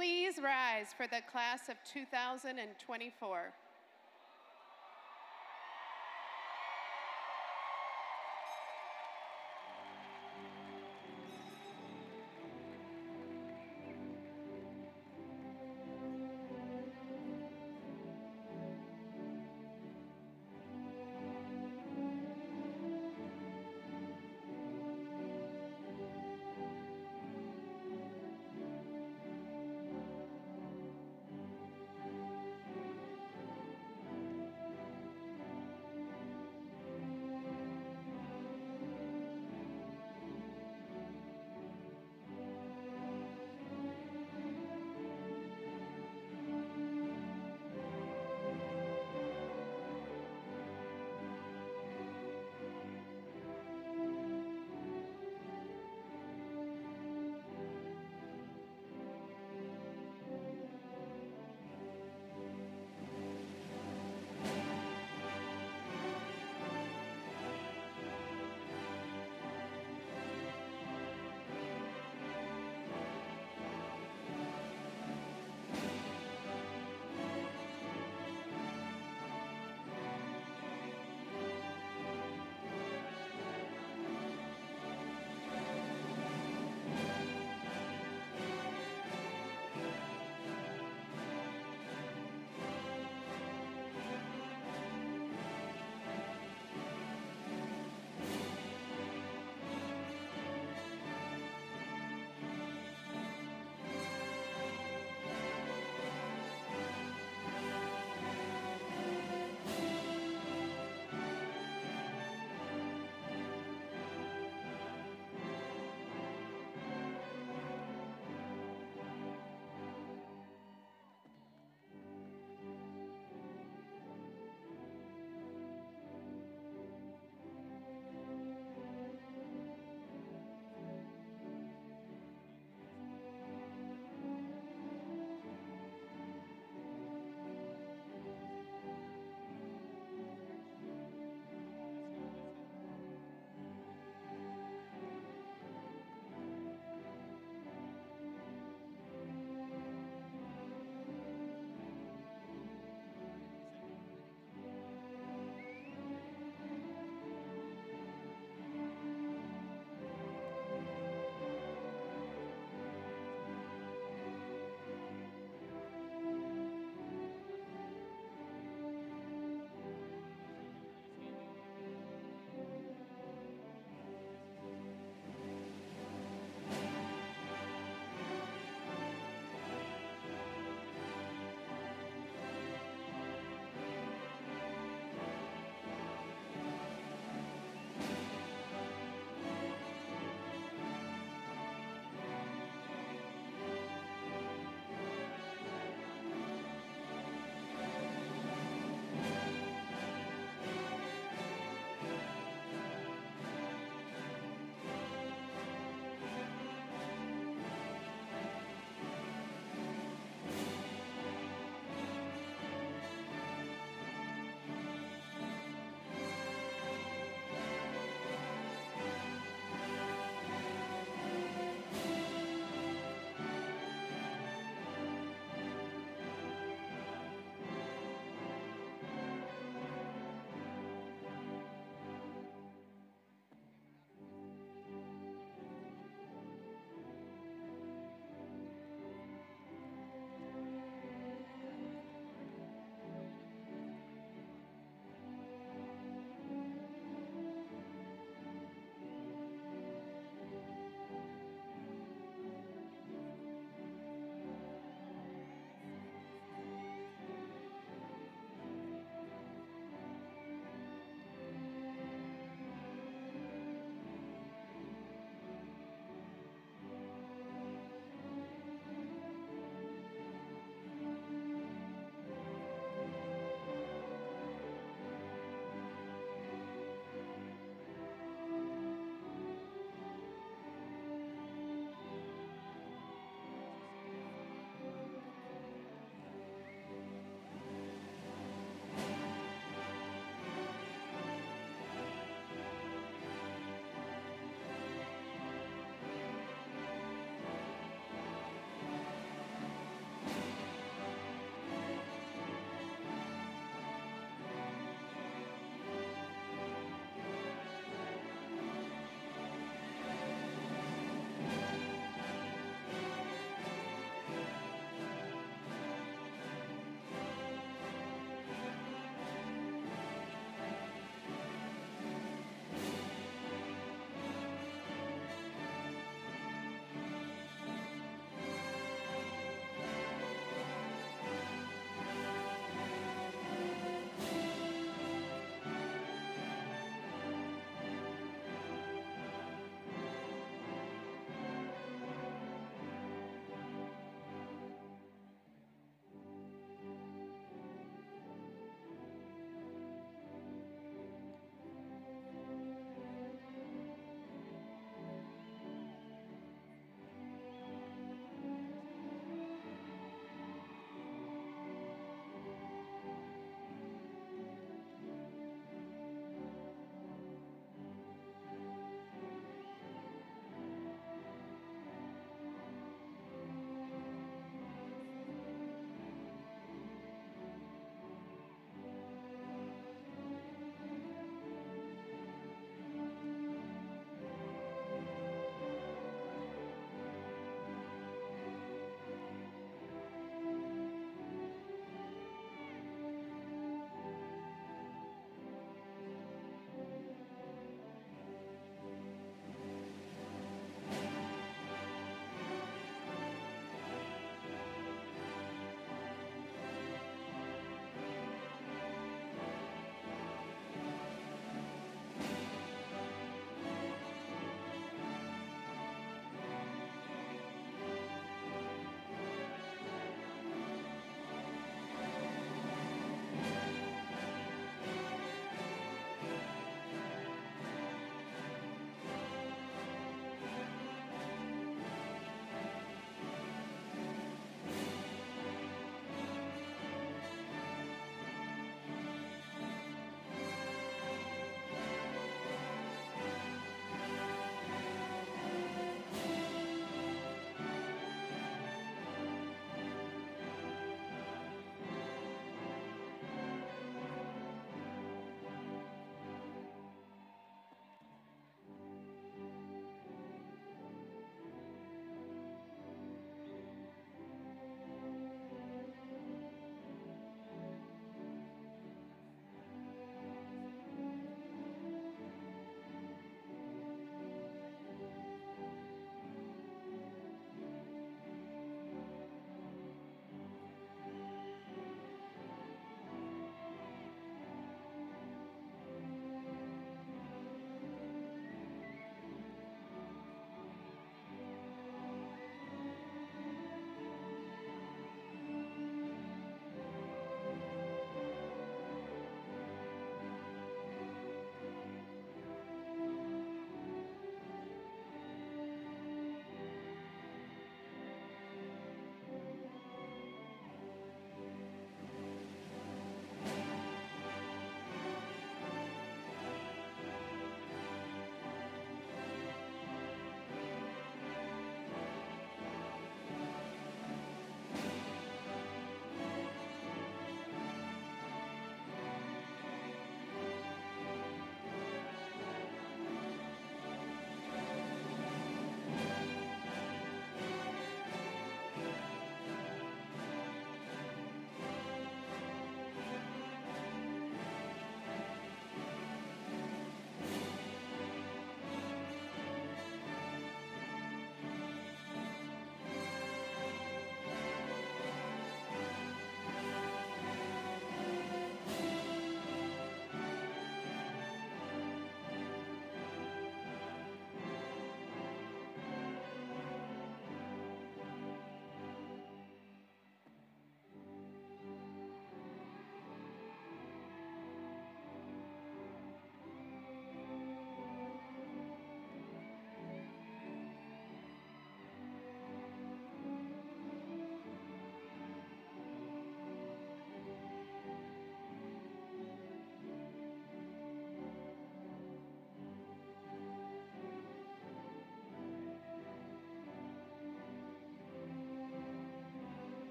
Please rise for the class of 2024.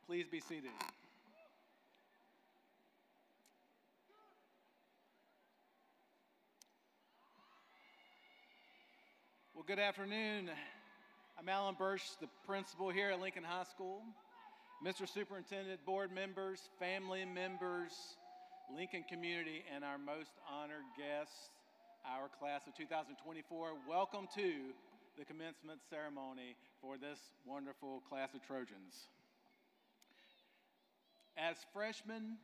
Please be seated. Well, good afternoon. I'm Alan Bursch, the principal here at Lincoln High School. Mr. Superintendent, board members, family members, Lincoln community, and our most honored guests, our class of 2024, welcome to the commencement ceremony for this wonderful class of Trojans. As freshmen,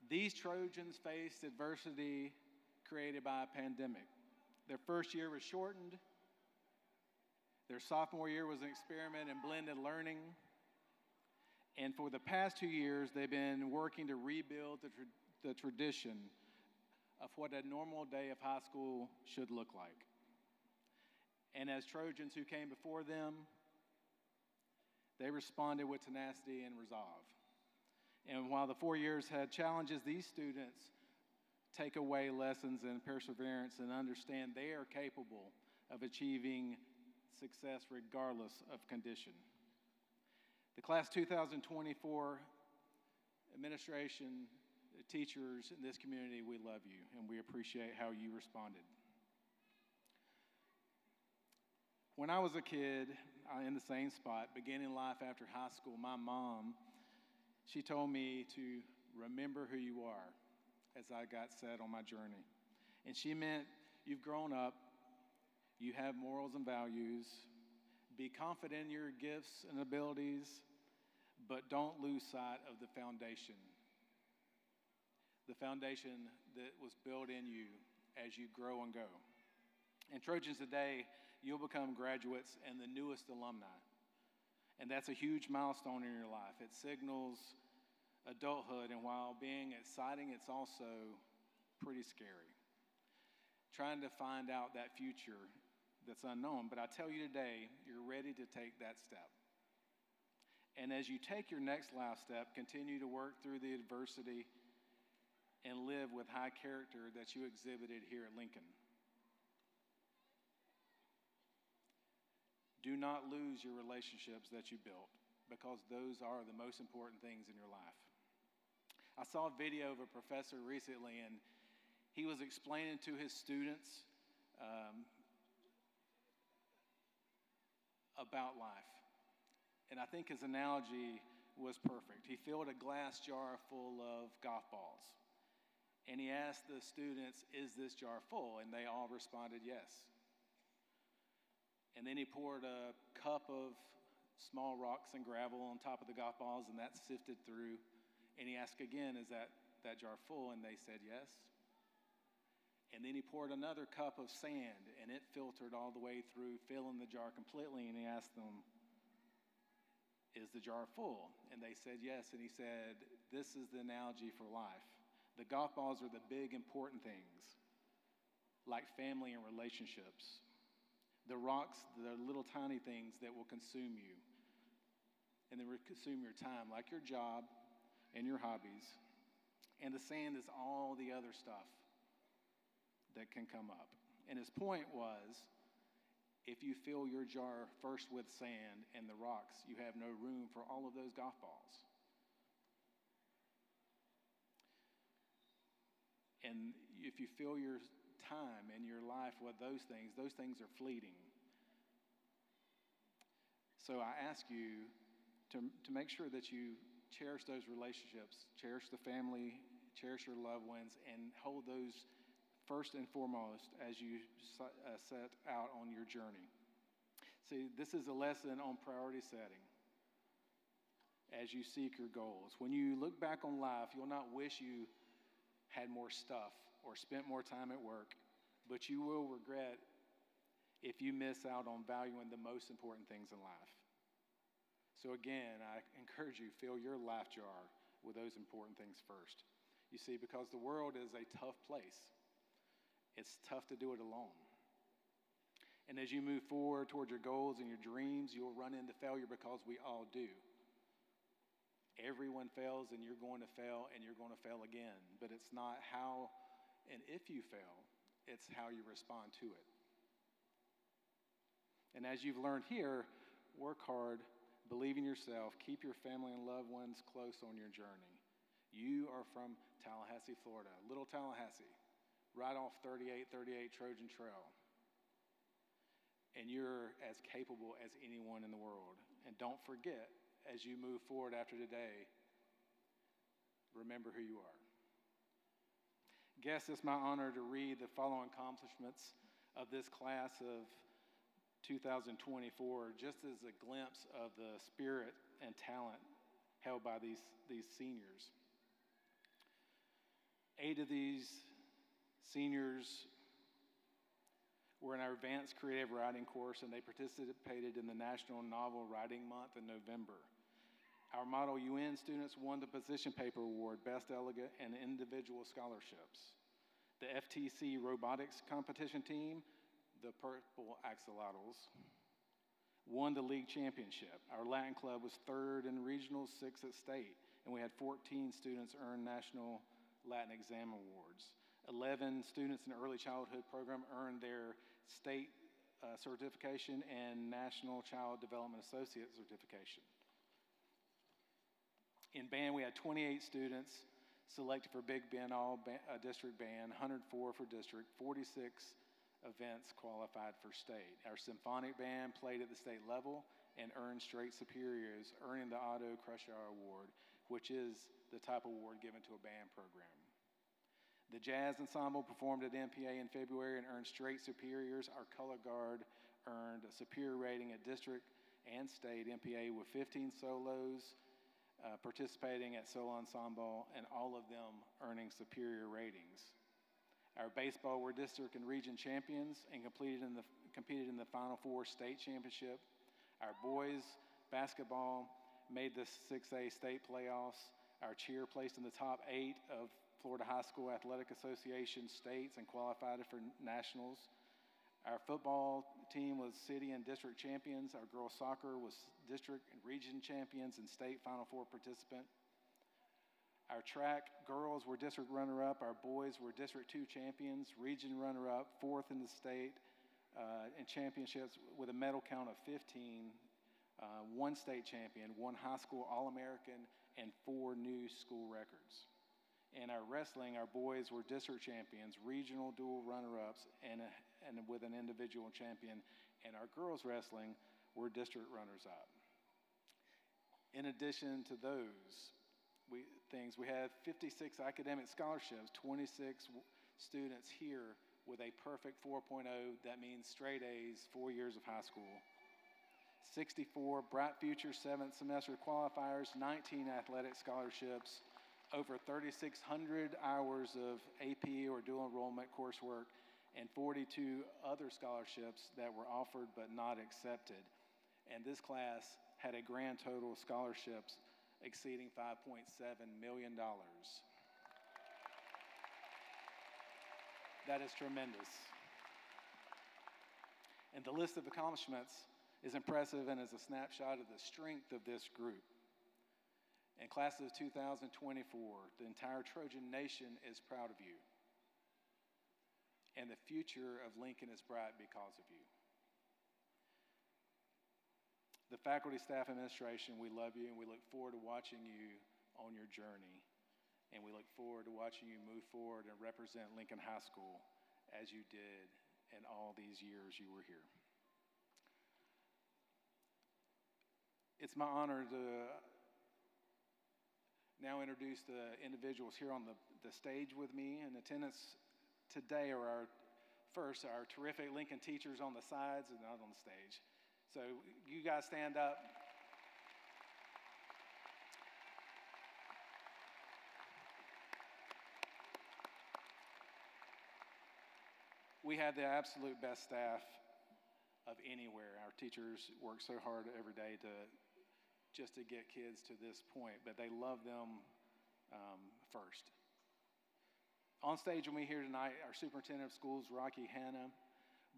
these Trojans faced adversity created by a pandemic. Their first year was shortened. Their sophomore year was an experiment in blended learning. And for the past 2 years, they've been working to rebuild the tradition of what a normal day of high school should look like. And as Trojans who came before them, they responded with tenacity and resolve. And while the 4 years had challenges, these students take away lessons in perseverance and understand they are capable of achieving success regardless of condition. The class 2024 administration, teachers in this community, we love you and we appreciate how you responded. When I was a kid in the same spot, beginning life after high school, my mom, she told me to remember who you are as I got set on my journey. And she meant you've grown up, you have morals and values, be confident in your gifts and abilities, but don't lose sight of the foundation that was built in you as you grow and go. And Trojans today, you'll become graduates and the newest alumni. And that's a huge milestone in your life. It signals adulthood, and while being exciting, it's also pretty scary. Trying to find out that future that's unknown. But I tell you today, you're ready to take that step. And as you take your next life step, continue to work through the adversity and live with high character that you exhibited here at Lincoln. Do not lose your relationships that you built, because those are the most important things in your life. I saw a video of a professor recently, and he was explaining to his students about life. And I think his analogy was perfect. He filled a glass jar full of golf balls. And he asked the students, "Is this jar full?" And they all responded, "Yes." And then he poured a cup of small rocks and gravel on top of the golf balls, and that sifted through. And he asked again, "Is that jar full?" And they said, "Yes." And then he poured another cup of sand, and it filtered all the way through, filling the jar completely. And he asked them, "Is the jar full?" And they said, "Yes." And he said, "This is the analogy for life. The golf balls are the big, important things, like family and relationships. The rocks, the little tiny things that will consume you, and they will consume your time, like your job and your hobbies. And the sand is all the other stuff that can come up." And his point was, if you fill your jar first with sand and the rocks, you have no room for all of those golf balls. And if you fill your time and your life with those things are fleeting. So I ask you to make sure that you cherish those relationships, cherish the family, cherish your loved ones, and hold those first and foremost as you set out on your journey. See, this is a lesson on priority setting as you seek your goals. When you look back on life, you'll not wish you had more stuff or spent more time at work, but you will regret if you miss out on valuing the most important things in life. So again, I encourage you, fill your life jar with those important things first. You see, because the world is a tough place. It's tough to do it alone. And as you move forward towards your goals and your dreams, you'll run into failure, because we all do. Everyone fails, and you're going to fail, and you're going to fail again. But it's not how and if you fail, it's how you respond to it. And as you've learned here, work hard, Believe in yourself. Keep your family and loved ones close on your journey. You are from Tallahassee, Florida, Little Tallahassee, right off 3838 Trojan Trail. And you're as capable as anyone in the world. And don't forget, as you move forward after today, remember who you are. Guests, it's my honor to read the following accomplishments of this class of 2024, just as a glimpse of the spirit and talent held by these seniors. 8 of these seniors were in our advanced creative writing course, and they participated in the National Novel Writing Month in November. Our Model UN students won the Position Paper Award, Best Delegate, and individual scholarships. The FTC Robotics Competition Team, the Purple Axolotls, won the league championship. Our Latin Club was 3rd in regional, 6th at state, and we had 14 students earn National Latin Exam Awards. 11 students in the Early Childhood Program earned their state certification and National Child Development Associate certification. In band, we had 28 students selected for Big Bend All-District Band, 104 for district, 46 events qualified for state. Our symphonic band played at the state level and earned straight superiors, earning the Otto Krushar Award, which is the type of award given to a band program. The jazz ensemble performed at MPA in February and earned straight superiors. Our color guard earned a superior rating at district and state MPA with 15 solos participating at solo ensemble, and all of them earning superior ratings. Our baseball were district and region champions and competed in the Final Four state championship. Our boys basketball made the 6A state playoffs. Our cheer placed in the top 8 of Florida High School Athletic Association states and qualified for nationals. Our football team was city and district champions. Our girls soccer was district and region champions and state Final Four participant. Our track girls were district runner-up. Our boys were District 2 champions, region runner-up, 4th in the state in championships with a medal count of 15, 1 state champion, 1 high school All-American, and 4 new school records. In our wrestling, our boys were district champions, regional dual runner-ups, and with an individual champion. And our girls wrestling were district runners-up. In addition to those things, we have 56 academic scholarships, 26 students here with a perfect 4.0. That means straight A's, 4 years of high school. 64 Bright Future 7th semester qualifiers, 19 athletic scholarships, over 3,600 hours of AP or dual enrollment coursework, and 42 other scholarships that were offered but not accepted. And this class had a grand total of scholarships exceeding $5.7 million. That is tremendous. And the list of accomplishments is impressive and is a snapshot of the strength of this group. In class of 2024, the entire Trojan Nation is proud of you. And the future of Lincoln is bright because of you. The faculty, staff, administration, we love you, and we look forward to watching you on your journey. And we look forward to watching you move forward and represent Lincoln High School as you did in all these years you were here. It's my honor to now introduce the individuals here on the stage with me. In attendance today are our terrific Lincoln teachers on the sides and not on the stage. So you guys stand up. We have the absolute best staff of anywhere. Our teachers work so hard every day just to get kids to this point, but they love them first. On stage with me here tonight, our superintendent of schools, Rocky Hanna,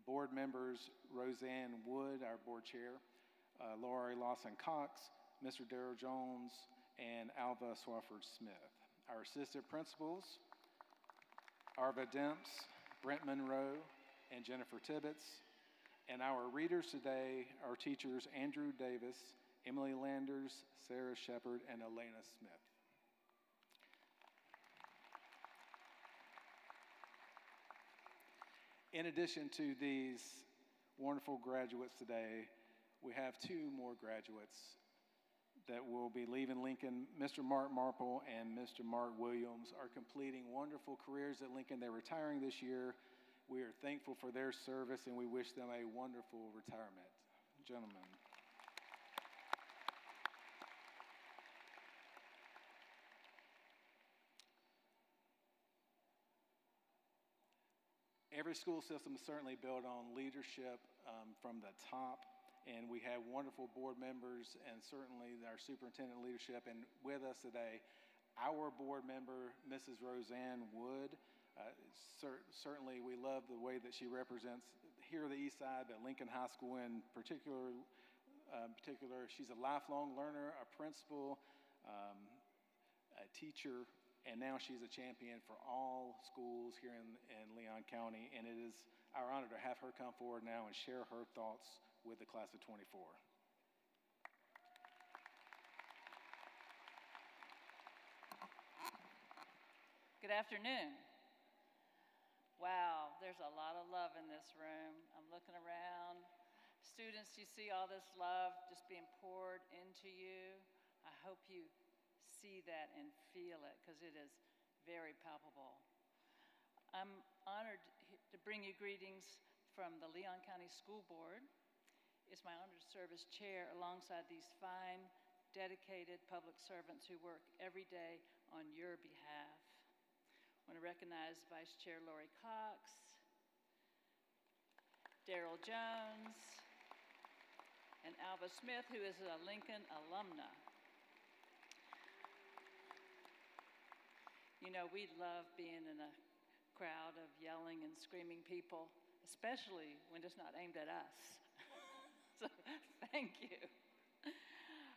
board members, Roseanne Wood, our board chair, Laurie Lawson-Cox, Mr. Darrell Jones, and Alva Swafford-Smith. Our assistant principals, Arva Demps, Brent Monroe, and Jennifer Tibbetts. And our readers today are teachers Andrew Davis Emily Landers, Sarah Shepard, and Elena Smith. In addition to these wonderful graduates today, we have two more graduates that will be leaving Lincoln. Mr. Mark Marple and Mr. Mark Williams are completing wonderful careers at Lincoln. They're retiring this year. We are thankful for their service, and we wish them a wonderful retirement. Gentlemen. Every school system is certainly built on leadership from the top, and we have wonderful board members and certainly our superintendent leadership. And with us today, our board member, Mrs. Roseanne Wood. Certainly we love the way that she represents here the East Side, but Lincoln High School in particular. She's a lifelong learner, a principal, a teacher, and now she's a champion for all schools here in Leon County, and it is our honor to have her come forward now and share her thoughts with the class of 24. Good afternoon. Wow, there's a lot of love in this room. I'm looking around. Students, you see all this love just being poured into you. I hope you see that and feel it, because it is very palpable. I'm honored to bring you greetings from the Leon County School Board. It's my honor to serve as chair alongside these fine, dedicated public servants who work every day on your behalf. I want to recognize Vice Chair Lori Cox, Daryl Jones, and Alva Smith, who is a Lincoln alumna. You know, we love being in a crowd of yelling and screaming people, especially when it's not aimed at us. So, thank you.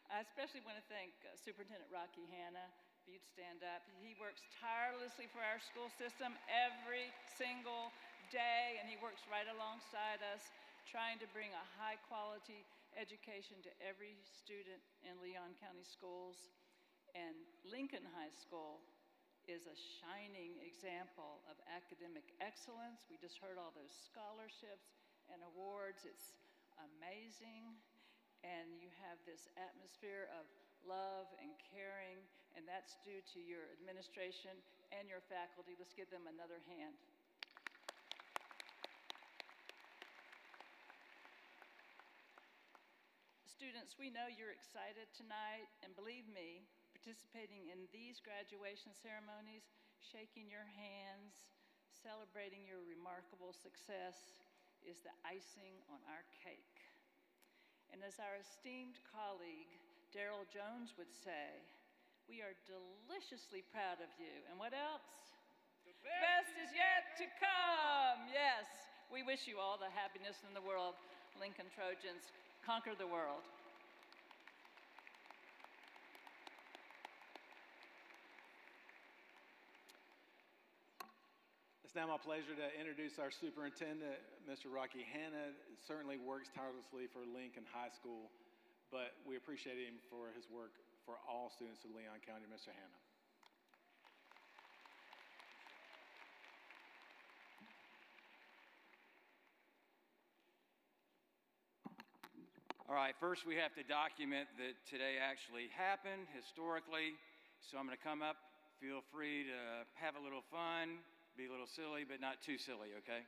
I especially want to thank Superintendent Rocky Hanna. If you'd stand up. He works tirelessly for our school system every single day, and he works right alongside us, trying to bring a high-quality education to every student in Leon County schools. And Lincoln High School is a shining example of academic excellence. We just heard all those scholarships and awards. It's amazing. And you have this atmosphere of love and caring, and that's due to your administration and your faculty. Let's give them another hand. Students, we know you're excited tonight, and believe me, participating in these graduation ceremonies, shaking your hands, celebrating your remarkable success is the icing on our cake. And as our esteemed colleague, Daryl Jones would say, we are deliciously proud of you. And what else? The best is yet to come. Yes, we wish you all the happiness in the world. Lincoln Trojans, conquer the world. It's now my pleasure to introduce our superintendent, Mr. Rocky Hanna. Certainly works tirelessly for Lincoln High School, but we appreciate him for his work for all students of Leon County. Mr. Hanna. All right, first we have to document that today actually happened historically. So I'm going to come up, feel free to have a little fun, be a little silly, but not too silly, okay?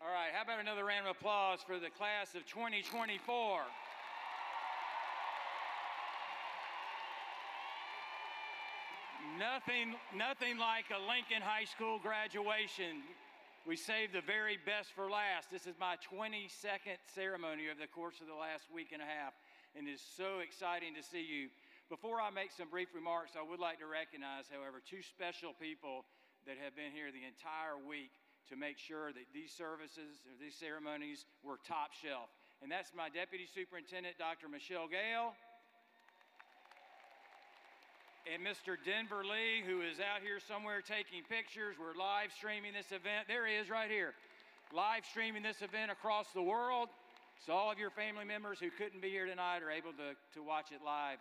All right, how about another round of applause for the class of 2024? Nothing like a Lincoln High School graduation. We saved the very best for last. This is my 22nd ceremony over the course of the last week and a half, and it is so exciting to see you. Before I make some brief remarks, I would like to recognize, however, two special people that have been here the entire week to make sure that these services, or these ceremonies, were top shelf. and that's my Deputy Superintendent, Dr. Michelle Gale, and Mr. Denver Lee, who is out here somewhere taking pictures. We're live streaming this event. There he is right here, live streaming this event across the world. So all of your family members who couldn't be here tonight are able to watch it live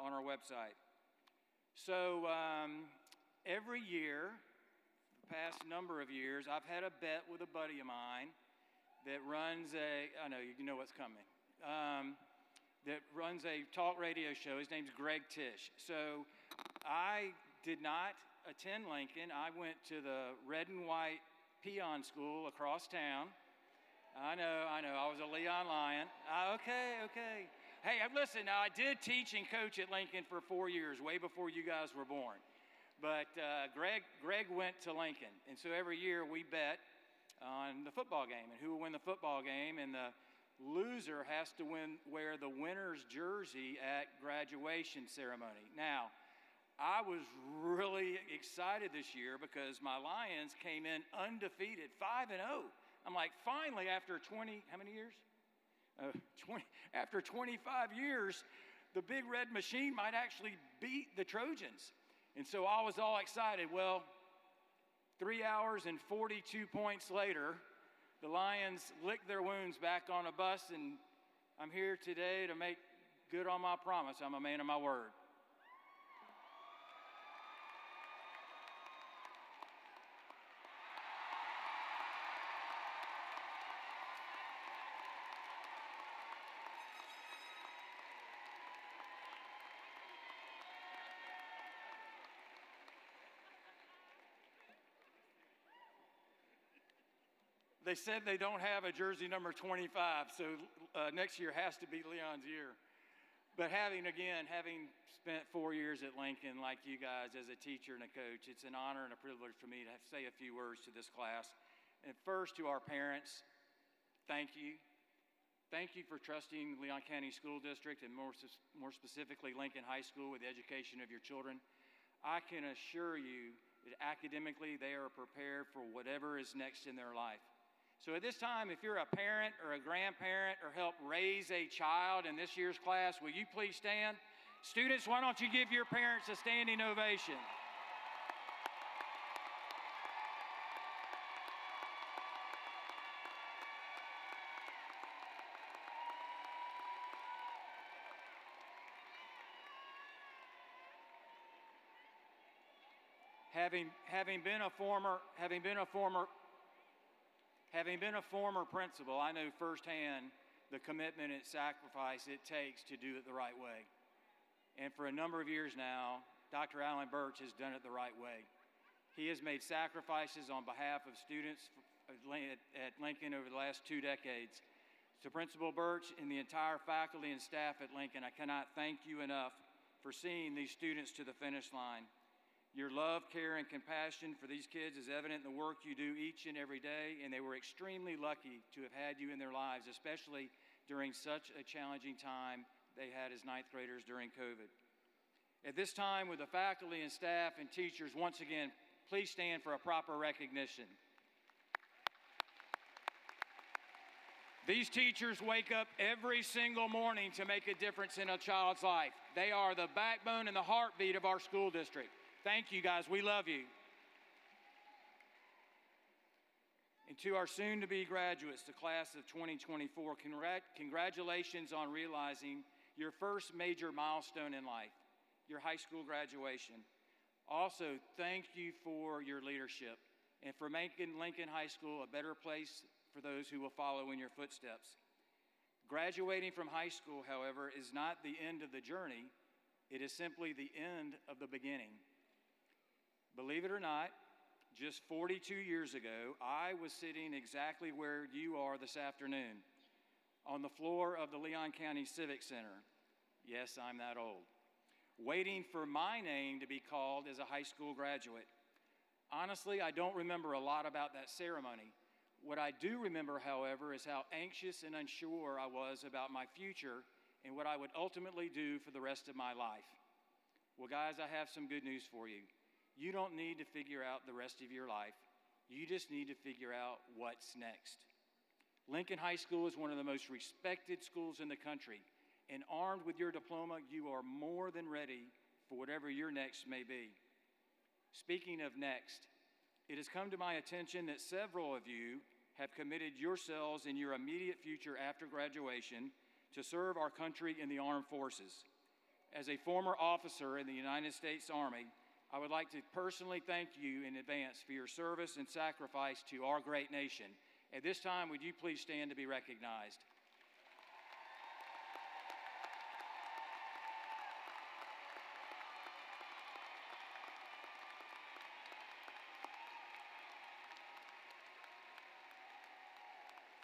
on our website. So every year, the past number of years, I've had a bet with a buddy of mine that runs I know you know what's coming, that runs a talk radio show. His name's Greg Tish. So I did not attend Lincoln. I went to the red and white peon school across town. I know, I was a Leon Lion. Okay. Hey, listen, now I did teach and coach at Lincoln for 4 years, way before you guys were born. But Greg went to Lincoln, and so every year we bet on the football game and who will win the football game, and the loser has to wear the winner's jersey at graduation ceremony. Now, I was really excited this year because my Lions came in undefeated, 5-0. I'm like, finally, after 20, how many years? After 25 years, the Big Red Machine might actually beat the Trojans. And so I was all excited. Well, 3 hours and 42 points later, the Lions licked their wounds back on a bus, and I'm here today to make good on my promise. I'm a man of my word. They said they don't have a jersey number 25, so next year has to be Leon's year. But having spent 4 years at Lincoln, like you guys, as a teacher and a coach, it's an honor and a privilege for me to say a few words to this class. And first, to our parents, thank you. Thank you for trusting Leon County School District, and more specifically Lincoln High School, with the education of your children. I can assure you that academically they are prepared for whatever is next in their life. So at this time, if you're a parent or a grandparent or help raise a child in this year's class, will you please stand? Students, why don't you give your parents a standing ovation? Having been a former principal, I know firsthand the commitment and sacrifice it takes to do it the right way. And for a number of years now, Dr. Alan Birch has done it the right way. He has made sacrifices on behalf of students at Lincoln over the last 2 decades. To Principal Birch and the entire faculty and staff at Lincoln, I cannot thank you enough for seeing these students to the finish line. Your love, care, and compassion for these kids is evident in the work you do each and every day, and they were extremely lucky to have had you in their lives, especially during such a challenging time they had as 9th graders during COVID. At this time, with the faculty and staff and teachers, once again, please stand for a proper recognition. These teachers wake up every single morning to make a difference in a child's life. They are the backbone and the heartbeat of our school district. Thank you, guys. We love you. And to our soon-to-be graduates, the class of 2024, congratulations on realizing your first major milestone in life, your high school graduation. Also, thank you for your leadership and for making Lincoln High School a better place for those who will follow in your footsteps. Graduating from high school, however, is not the end of the journey. It is simply the end of the beginning. Believe it or not, just 42 years ago, I was sitting exactly where you are this afternoon, on the floor of the Leon County Civic Center. Yes, I'm that old. Waiting for my name to be called as a high school graduate. Honestly, I don't remember a lot about that ceremony. What I do remember, however, is how anxious and unsure I was about my future and what I would ultimately do for the rest of my life. Well, guys, I have some good news for you. You don't need to figure out the rest of your life. You just need to figure out what's next. Lincoln High School is one of the most respected schools in the country, and armed with your diploma, you are more than ready for whatever your next may be. Speaking of next, it has come to my attention that several of you have committed yourselves in your immediate future after graduation to serve our country in the armed forces. As a former officer in the United States Army, I would like to personally thank you in advance for your service and sacrifice to our great nation. At this time, would you please stand to be recognized?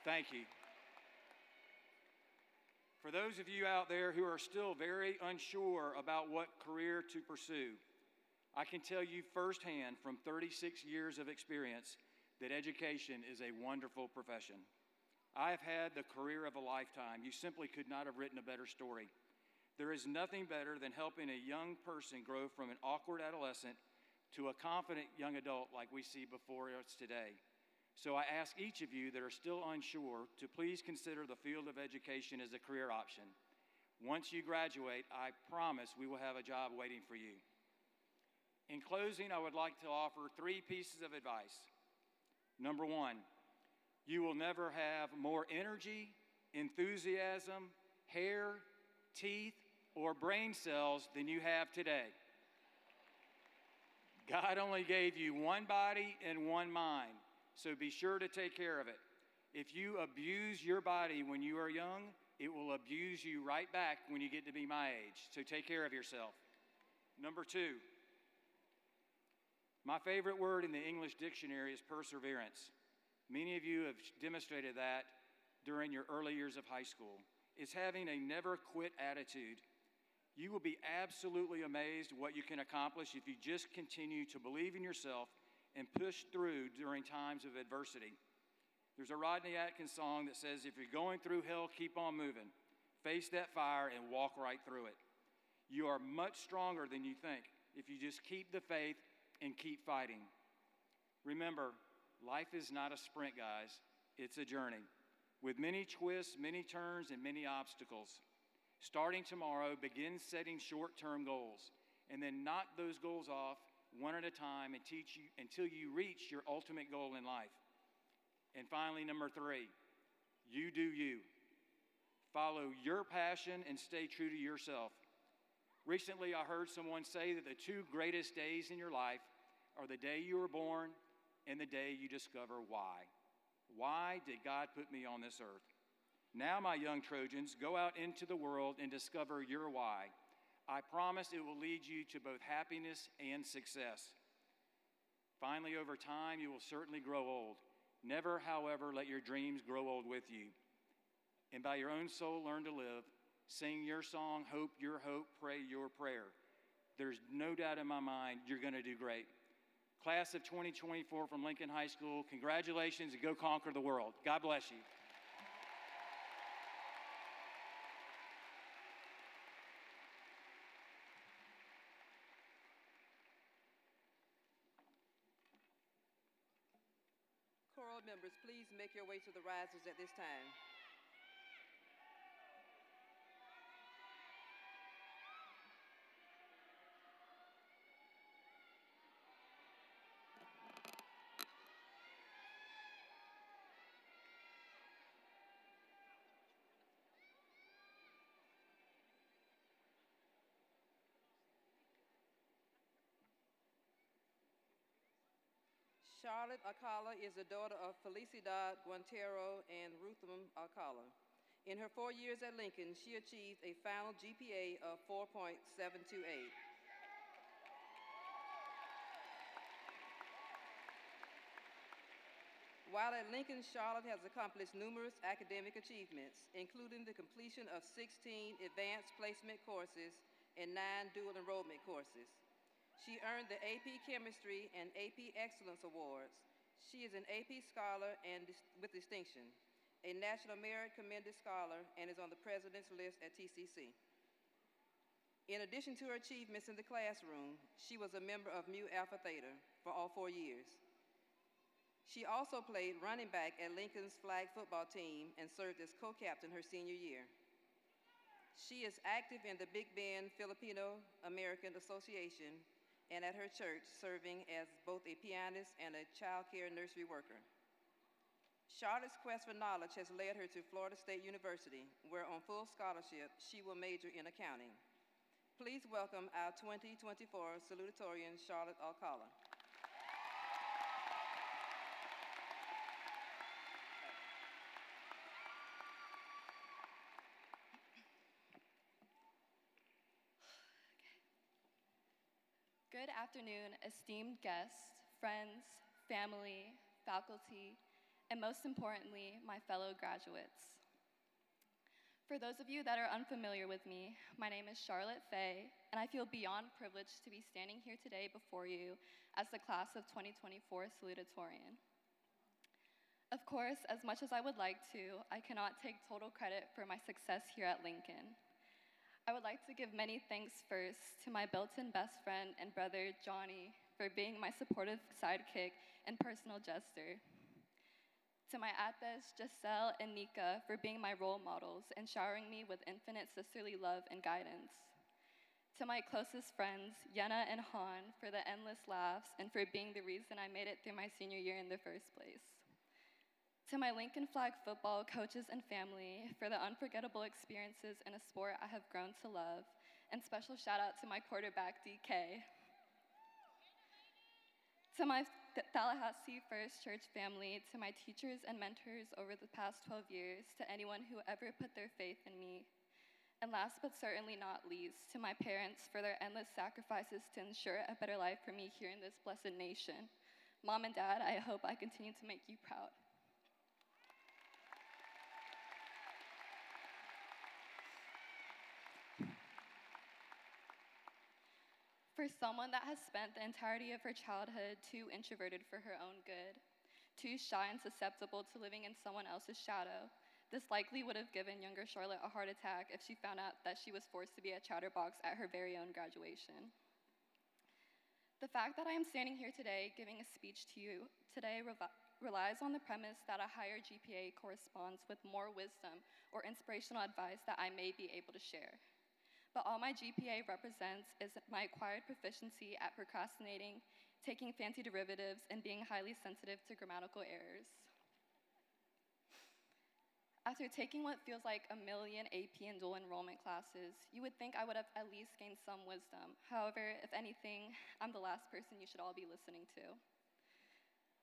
Thank you. For those of you out there who are still very unsure about what career to pursue, I can tell you firsthand from 36 years of experience that education is a wonderful profession. I have had the career of a lifetime. You simply could not have written a better story. There is nothing better than helping a young person grow from an awkward adolescent to a confident young adult like we see before us today. So I ask each of you that are still unsure to please consider the field of education as a career option. Once you graduate, I promise we will have a job waiting for you. In closing, I would like to offer 3 pieces of advice. Number 1, you will never have more energy, enthusiasm, hair, teeth, or brain cells than you have today. God only gave you one body and one mind. So be sure to take care of it. If you abuse your body when you are young, it will abuse you right back when you get to be my age. So take care of yourself. Number 2, my favorite word in the English dictionary is perseverance. Many of you have demonstrated that during your early years of high school. It's having a never quit attitude. You will be absolutely amazed what you can accomplish if you just continue to believe in yourself and push through during times of adversity. There's a Rodney Atkins song that says, if you're going through hell, keep on moving. Face that fire and walk right through it. You are much stronger than you think if you just keep the faith and keep fighting. Remember, life is not a sprint, guys. It's a journey with many twists, many turns, and many obstacles. Starting tomorrow, begin setting short-term goals and then knock those goals off one at a time until you reach your ultimate goal in life. And finally, number 3, you do you. Follow your passion and stay true to yourself. Recently, I heard someone say that the 2 greatest days in your life are the day you were born and the day you discover why. Why did God put me on this earth? Now, my young Trojans, go out into the world and discover your why. I promise it will lead you to both happiness and success. Finally, over time, you will certainly grow old. Never, however, let your dreams grow old with you. And by your own soul, learn to live. Sing your song, hope your hope, pray your prayer. There's no doubt in my mind you're going to do great. Class of 2024 from Lincoln High School, congratulations and go conquer the world. God bless you. Choral members, please make your way to the risers at this time. Charlotte Alcala is the daughter of Felicidad Guantero and Rutham Alcala. In her 4 years at Lincoln, she achieved a final GPA of 4.728. While at Lincoln, Charlotte has accomplished numerous academic achievements, including the completion of 16 advanced placement courses and 9 dual enrollment courses. She earned the AP Chemistry and AP Excellence Awards. She is an AP Scholar and with distinction, a National Merit Commended Scholar, and is on the President's list at TCC. In addition to her achievements in the classroom, she was a member of Mu Alpha Theta for all 4 years. She also played running back at Lincoln's flag football team and served as co-captain her senior year. She is active in the Big Bend Filipino American Association and at her church, serving as both a pianist and a child care nursery worker. Charlotte's quest for knowledge has led her to Florida State University, where on full scholarship, she will major in accounting. Please welcome our 2024 salutatorian, Charlotte Alcala. Good afternoon, esteemed guests, friends, family, faculty, and most importantly, my fellow graduates. For those of you that are unfamiliar with me, my name is Charlotte Fay, and I feel beyond privileged to be standing here today before you as the class of 2024 salutatorian. Of course, as much as I would like to, I cannot take total credit for my success here at Lincoln. I would like to give many thanks first to my built-in best friend and brother, Johnny, for being my supportive sidekick and personal jester. To my Ates, Giselle, and Nika for being my role models and showering me with infinite sisterly love and guidance. To my closest friends, Yenna and Han, for the endless laughs and for being the reason I made it through my senior year in the first place. To my Lincoln Flag football coaches and family for the unforgettable experiences in a sport I have grown to love, and special shout out to my quarterback, DK. To my Tallahassee First Church family, to my teachers and mentors over the past 12 years, to anyone who ever put their faith in me. And last but certainly not least, to my parents for their endless sacrifices to ensure a better life for me here in this blessed nation. Mom and Dad, I hope I continue to make you proud. For someone that has spent the entirety of her childhood too introverted for her own good, too shy and susceptible to living in someone else's shadow, this likely would have given younger Charlotte a heart attack if she found out that she was forced to be a chatterbox at her very own graduation. The fact that I am standing here today giving a speech to you today relies on the premise that a higher GPA corresponds with more wisdom or inspirational advice that I may be able to share. But all my GPA represents is my acquired proficiency at procrastinating, taking fancy derivatives, and being highly sensitive to grammatical errors. After taking what feels like a million AP and dual enrollment classes, you would think I would have at least gained some wisdom. However, if anything, I'm the last person you should all be listening to.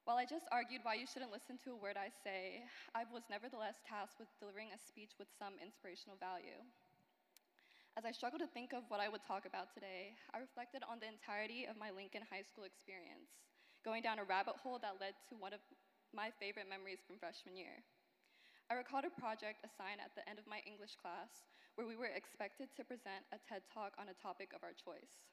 While I just argued why you shouldn't listen to a word I say, I was nevertheless tasked with delivering a speech with some inspirational value. As I struggled to think of what I would talk about today, I reflected on the entirety of my Lincoln High School experience, going down a rabbit hole that led to one of my favorite memories from freshman year. I recalled a project assigned at the end of my English class where we were expected to present a TED Talk on a topic of our choice.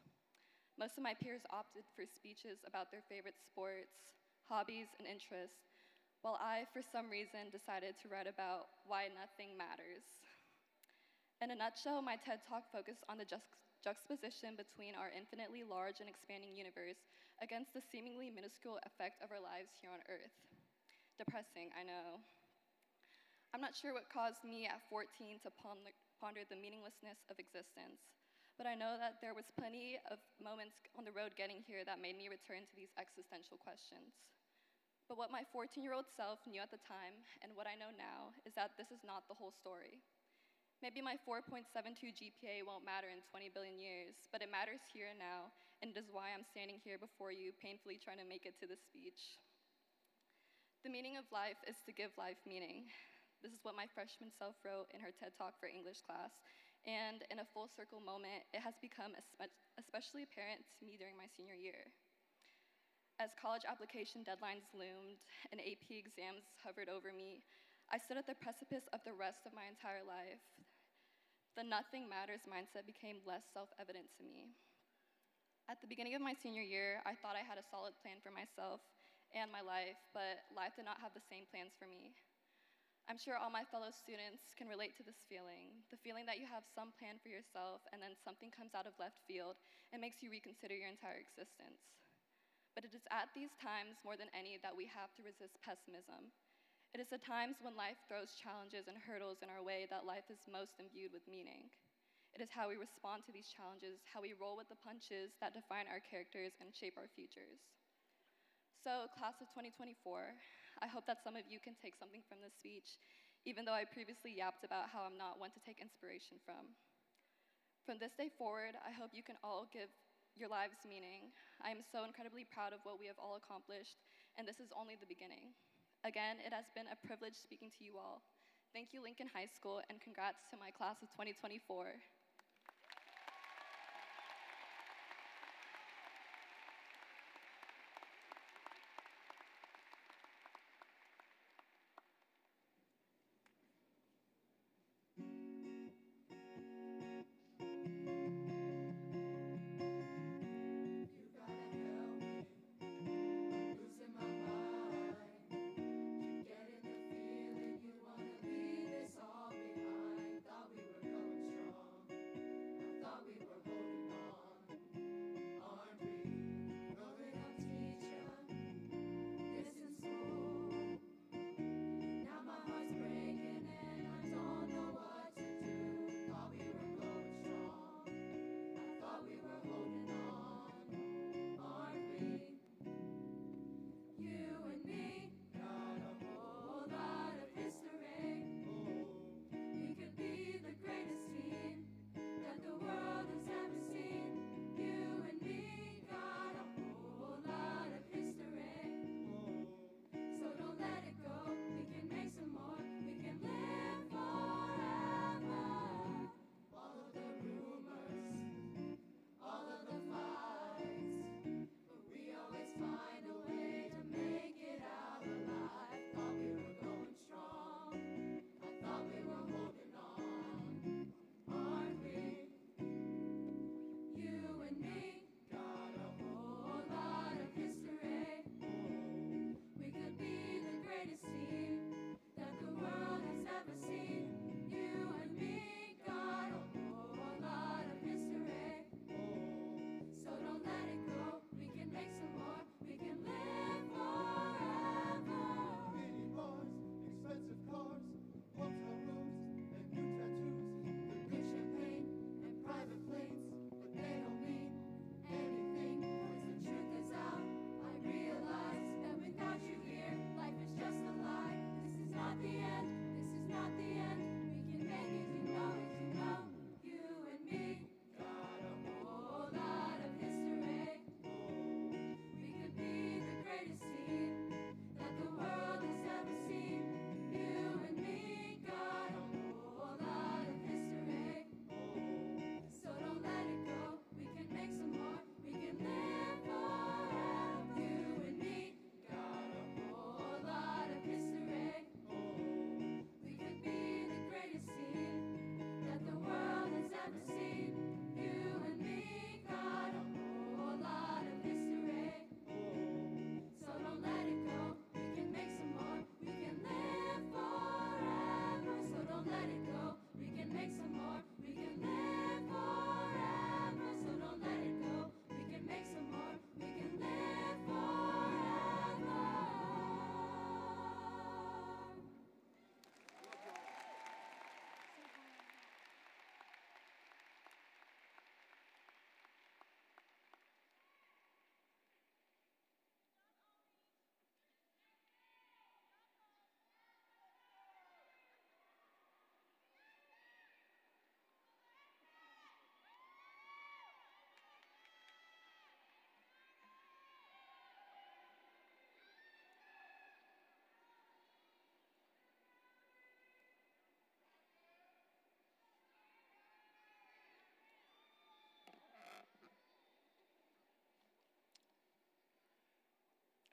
Most of my peers opted for speeches about their favorite sports, hobbies, and interests, while I, for some reason, decided to write about why nothing matters. In a nutshell, my TED Talk focused on the juxtaposition between our infinitely large and expanding universe against the seemingly minuscule effect of our lives here on Earth. Depressing, I know. I'm not sure what caused me at 14 to ponder the meaninglessness of existence, but I know that there was plenty of moments on the road getting here that made me return to these existential questions. But what my 14-year-old self knew at the time, and what I know now, is that this is not the whole story. Maybe my 4.72 GPA won't matter in 20 billion years, but it matters here and now, and it is why I'm standing here before you, painfully trying to make it to this speech. The meaning of life is to give life meaning. This is what my freshman self wrote in her TED Talk for English class, and in a full circle moment, it has become especially apparent to me during my senior year. As college application deadlines loomed and AP exams hovered over me, I stood at the precipice of the rest of my entire life. The nothing matters mindset became less self-evident to me. At the beginning of my senior year, I thought I had a solid plan for myself and my life, but life did not have the same plans for me. I'm sure all my fellow students can relate to this feeling, the feeling that you have some plan for yourself and then something comes out of left field and makes you reconsider your entire existence. But it is at these times more than any that we have to resist pessimism. It is the times when life throws challenges and hurdles in our way that life is most imbued with meaning. It is how we respond to these challenges, how we roll with the punches that define our characters and shape our futures. So, class of 2024, I hope that some of you can take something from this speech, even though I previously yapped about how I'm not one to take inspiration from. From this day forward, I hope you can all give your lives meaning. I am so incredibly proud of what we have all accomplished, and this is only the beginning. Again, it has been a privilege speaking to you all. Thank you, Lincoln High School, and congrats to my class of 2024.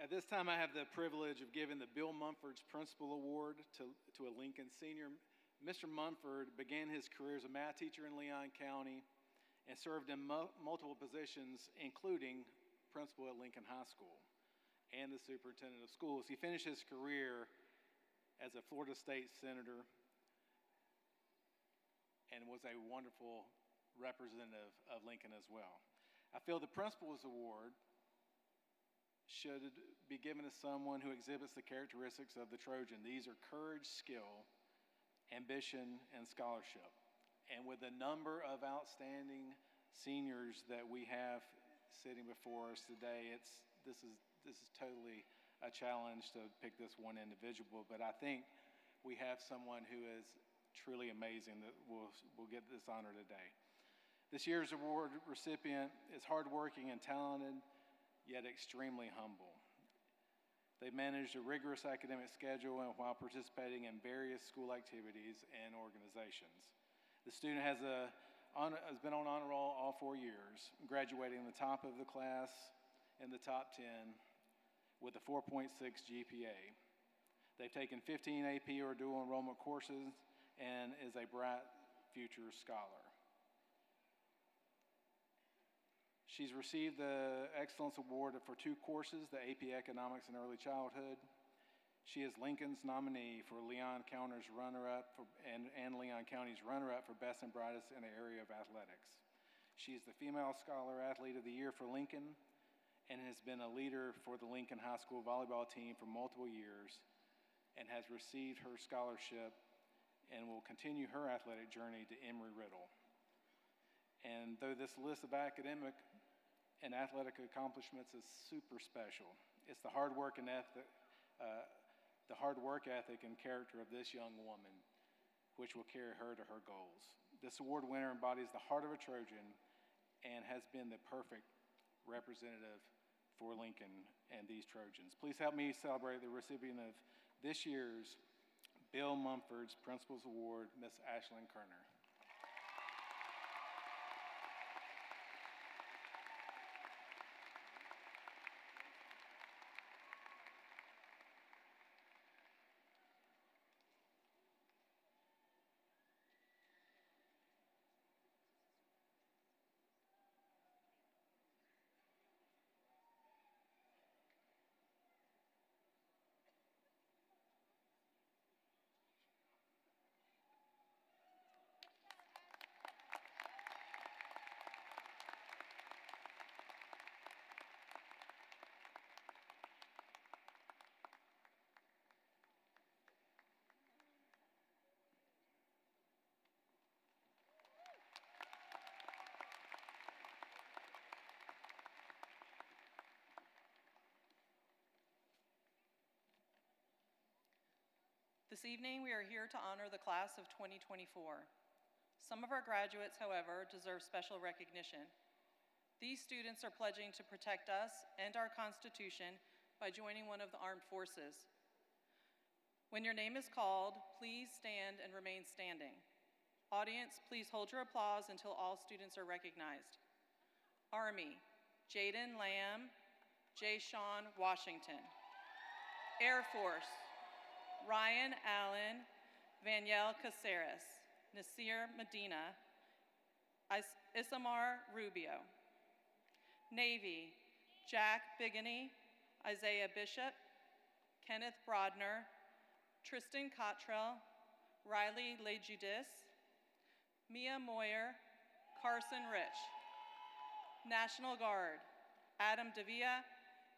At this time, I have the privilege of giving the Bill Mumford's Principal Award to a Lincoln senior. Mr. Mumford began his career as a math teacher in Leon County and served in multiple positions, including principal at Lincoln High School and the superintendent of schools. He finished his career as a Florida State Senator and was a wonderful representative of Lincoln as well. I feel the Principal's Award should be given to someone who exhibits the characteristics of the Trojan. These are courage, skill, ambition, and scholarship. And with the number of outstanding seniors that we have sitting before us today, this is totally a challenge to pick this one individual. But I think we have someone who is truly amazing that will get this honor today. This year's award recipient is hardworking and talented, yet extremely humble. They've managed a rigorous academic schedule and while participating in various school activities and organizations. The student has been on honor roll all 4 years, graduating the top of the class in the top 10 with a 4.6 GPA. They've taken 15 AP or dual enrollment courses and is a bright future scholar. She's received the Excellence Award for 2 courses, the AP Economics and Early Childhood. She is Lincoln's nominee for Leon County's runner-up and Leon County's runner-up for Best and Brightest in the area of athletics. She is the Female Scholar Athlete of the Year for Lincoln and has been a leader for the Lincoln High School volleyball team for multiple years and has received her scholarship and will continue her athletic journey to Emory-Riddle. And though this list of academic and athletic accomplishments is super special, it's the hard work and ethic and character of this young woman which will carry her to her goals. This award winner embodies the heart of a Trojan and has been the perfect representative for Lincoln and these Trojans. Please help me celebrate the recipient of this year's Bill Mumford's Principal's Award, Miss Ashlyn Kerner. This evening, we are here to honor the class of 2024. Some of our graduates, however, deserve special recognition. These students are pledging to protect us and our Constitution by joining one of the armed forces. When your name is called, please stand and remain standing. Audience, please hold your applause until all students are recognized. Army, Jaden Lamb, J. Sean Washington. Air Force, Ryan Allen, Vaniel Caceres, Nasir Medina, Isamar Rubio. Navy, Jack Bigany, Isaiah Bishop, Kenneth Brodner, Tristan Cottrell, Riley LeJudis, Mia Moyer, Carson Rich. National Guard, Adam Davia,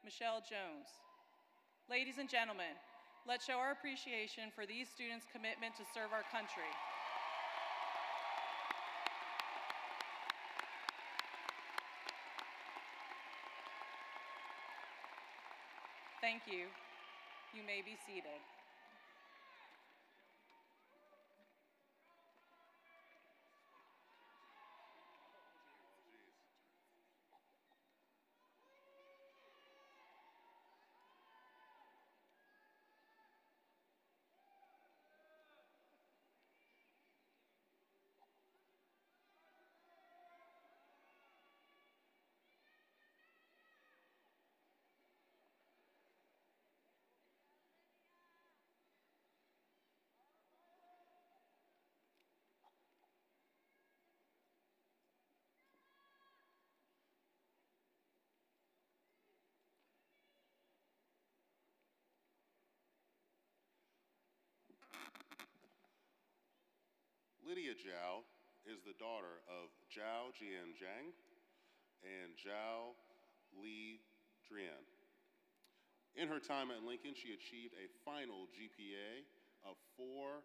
Michelle Jones. Ladies and gentlemen, let's show our appreciation for these students' commitment to serve our country. Thank you. You may be seated. Lydia Zhao is the daughter of Zhao Jian Zhang and Zhao Li Drian. In her time at Lincoln, she achieved a final GPA of 4.754.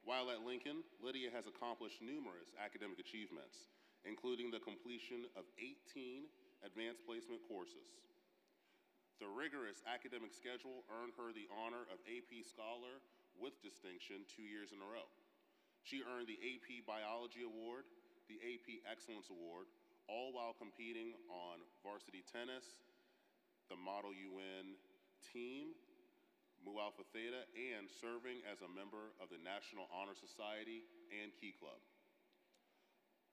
While at Lincoln, Lydia has accomplished numerous academic achievements, including the completion of 18 advanced placement courses. The rigorous academic schedule earned her the honor of AP Scholar with distinction 2 years in a row. She earned the AP Biology Award, the AP Excellence Award, all while competing on varsity tennis, the Model UN team, Mu Alpha Theta, and serving as a member of the National Honor Society and Key Club.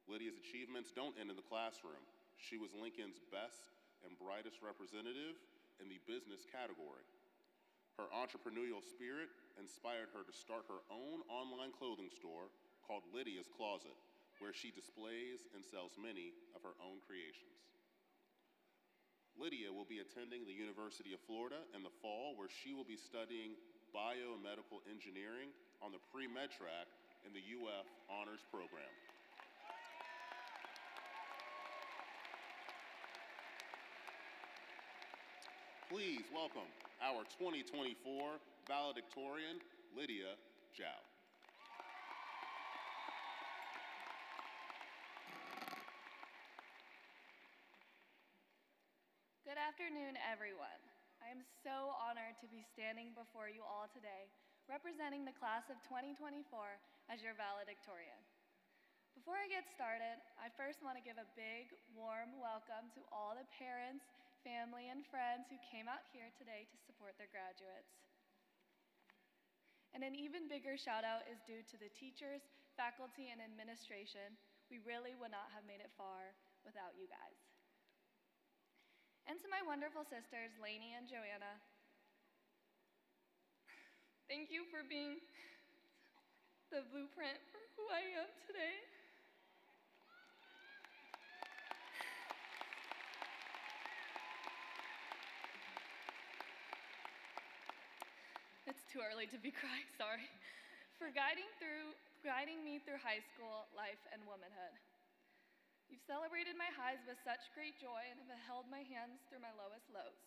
Lydia's achievements don't end in the classroom. She was Lincoln's best and brightest representative in the business category. Her entrepreneurial spirit inspired her to start her own online clothing store called Lydia's Closet, where she displays and sells many of her own creations. Lydia will be attending the University of Florida in the fall, where she will be studying biomedical engineering on the pre-med track in the UF Honors Program. Please welcome our 2024 valedictorian, Lydia Zhao. Good afternoon, everyone. I am so honored to be standing before you all today, representing the class of 2024 as your valedictorian. Before I get started, I first want to give a big, warm welcome to all the parents, family, and friends who came out here today to support their graduates. And an even bigger shout out is due to the teachers, faculty, and administration. We really would not have made it far without you guys. And to my wonderful sisters, Lainey and Joanna, thank you for being the blueprint for who I am today. It's too early to be crying, sorry. For guiding me through high school life and womanhood. You've celebrated my highs with such great joy and have held my hands through my lowest lows.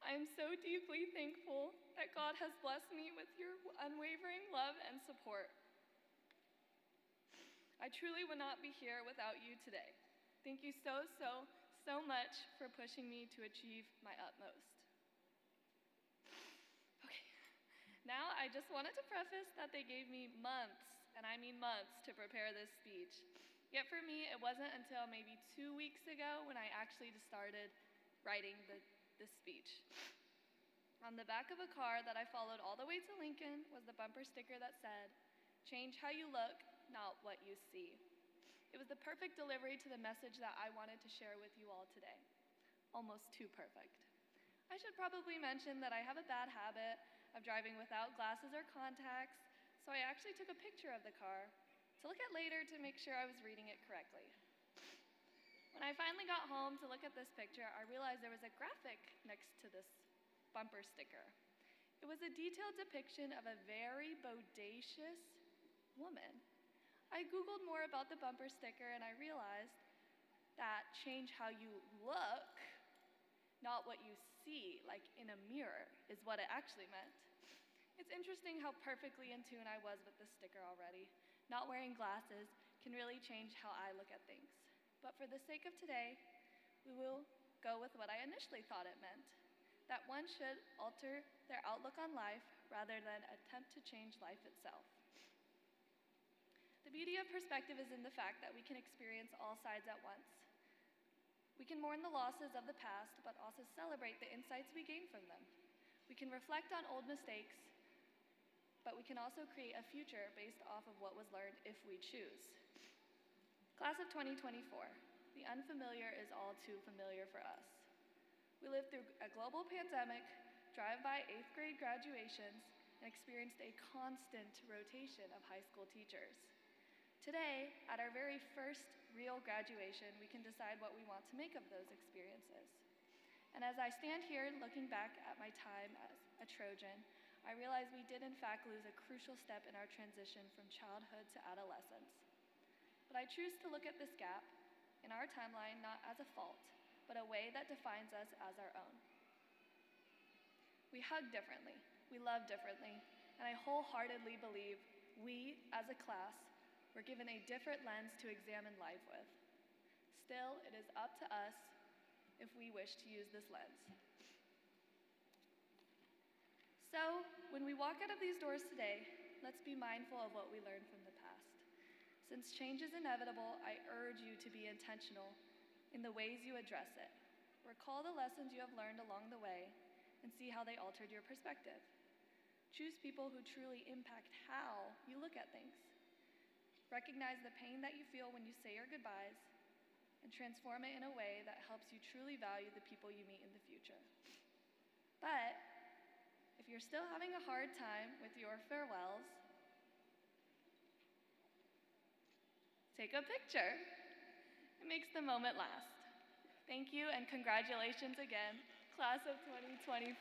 I am so deeply thankful that God has blessed me with your unwavering love and support. I truly would not be here without you today. Thank you so much for pushing me to achieve my utmost. Okay, now I just wanted to preface that they gave me months, and I mean months, to prepare this speech. Yet for me, it wasn't until maybe 2 weeks ago when I actually started writing this speech. On the back of a car that I followed all the way to Lincoln was the bumper sticker that said, "Change how you look, not what you see." It was the perfect delivery to the message that I wanted to share with you all today. Almost too perfect. I should probably mention that I have a bad habit of driving without glasses or contacts, so I actually took a picture of the car to look at later to make sure I was reading it correctly. When I finally got home to look at this picture, I realized there was a graphic next to this bumper sticker. It was a detailed depiction of a very bodacious woman. I Googled more about the bumper sticker and I realized that change how you look, not what you see, like in a mirror, is what it actually meant. It's interesting how perfectly in tune I was with this sticker already. Not wearing glasses can really change how I look at things. But for the sake of today, we will go with what I initially thought it meant, that one should alter their outlook on life rather than attempt to change life itself. The beauty of perspective is in the fact that we can experience all sides at once. We can mourn the losses of the past, but also celebrate the insights we gain from them. We can reflect on old mistakes, but we can also create a future based off of what was learned if we choose. Class of 2024, the unfamiliar is all too familiar for us. We lived through a global pandemic, drive-by 8th grade graduations, and experienced a constant rotation of high school teachers. Today, at our very first real graduation, we can decide what we want to make of those experiences. And as I stand here looking back at my time as a Trojan, I realize we did in fact lose a crucial step in our transition from childhood to adolescence. But I choose to look at this gap in our timeline not as a fault, but a way that defines us as our own. We hug differently, we love differently, and I wholeheartedly believe we, as a class, were given a different lens to examine life with. Still, it is up to us if we wish to use this lens. So, when we walk out of these doors today, let's be mindful of what we learned from the past. Since change is inevitable, I urge you to be intentional in the ways you address it. Recall the lessons you have learned along the way and see how they altered your perspective. Choose people who truly impact how you look at things. Recognize the pain that you feel when you say your goodbyes and transform it in a way that helps you truly value the people you meet in the future. But if you're still having a hard time with your farewells, take a picture. It makes the moment last. Thank you and congratulations again, class of 2024.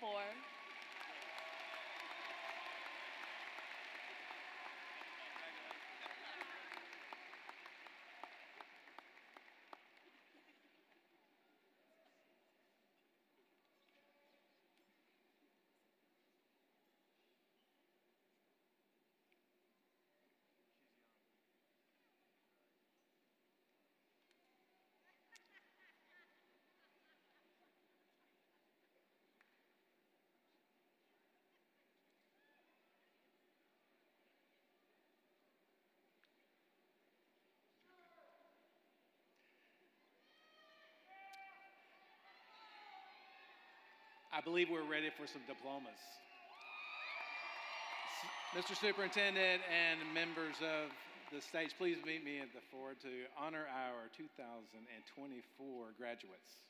I believe we're ready for some diplomas. Mr. Superintendent and members of the stage, please meet me at the floor to honor our 2024 graduates.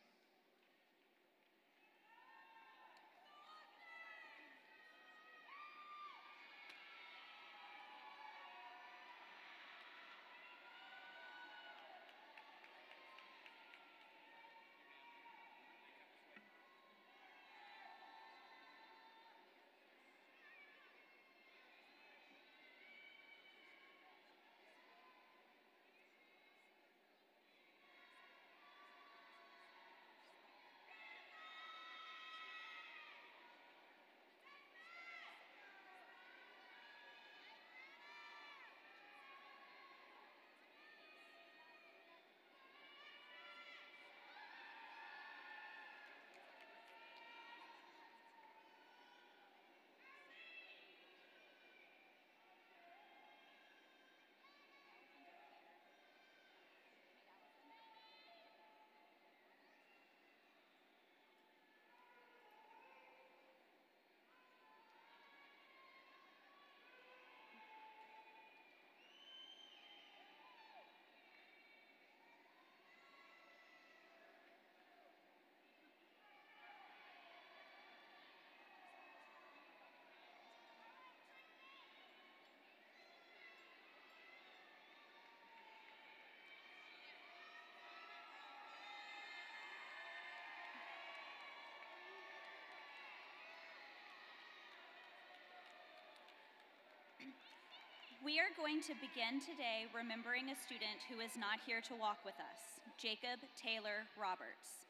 We are going to begin today remembering a student who is not here to walk with us, Jacob Taylor Roberts.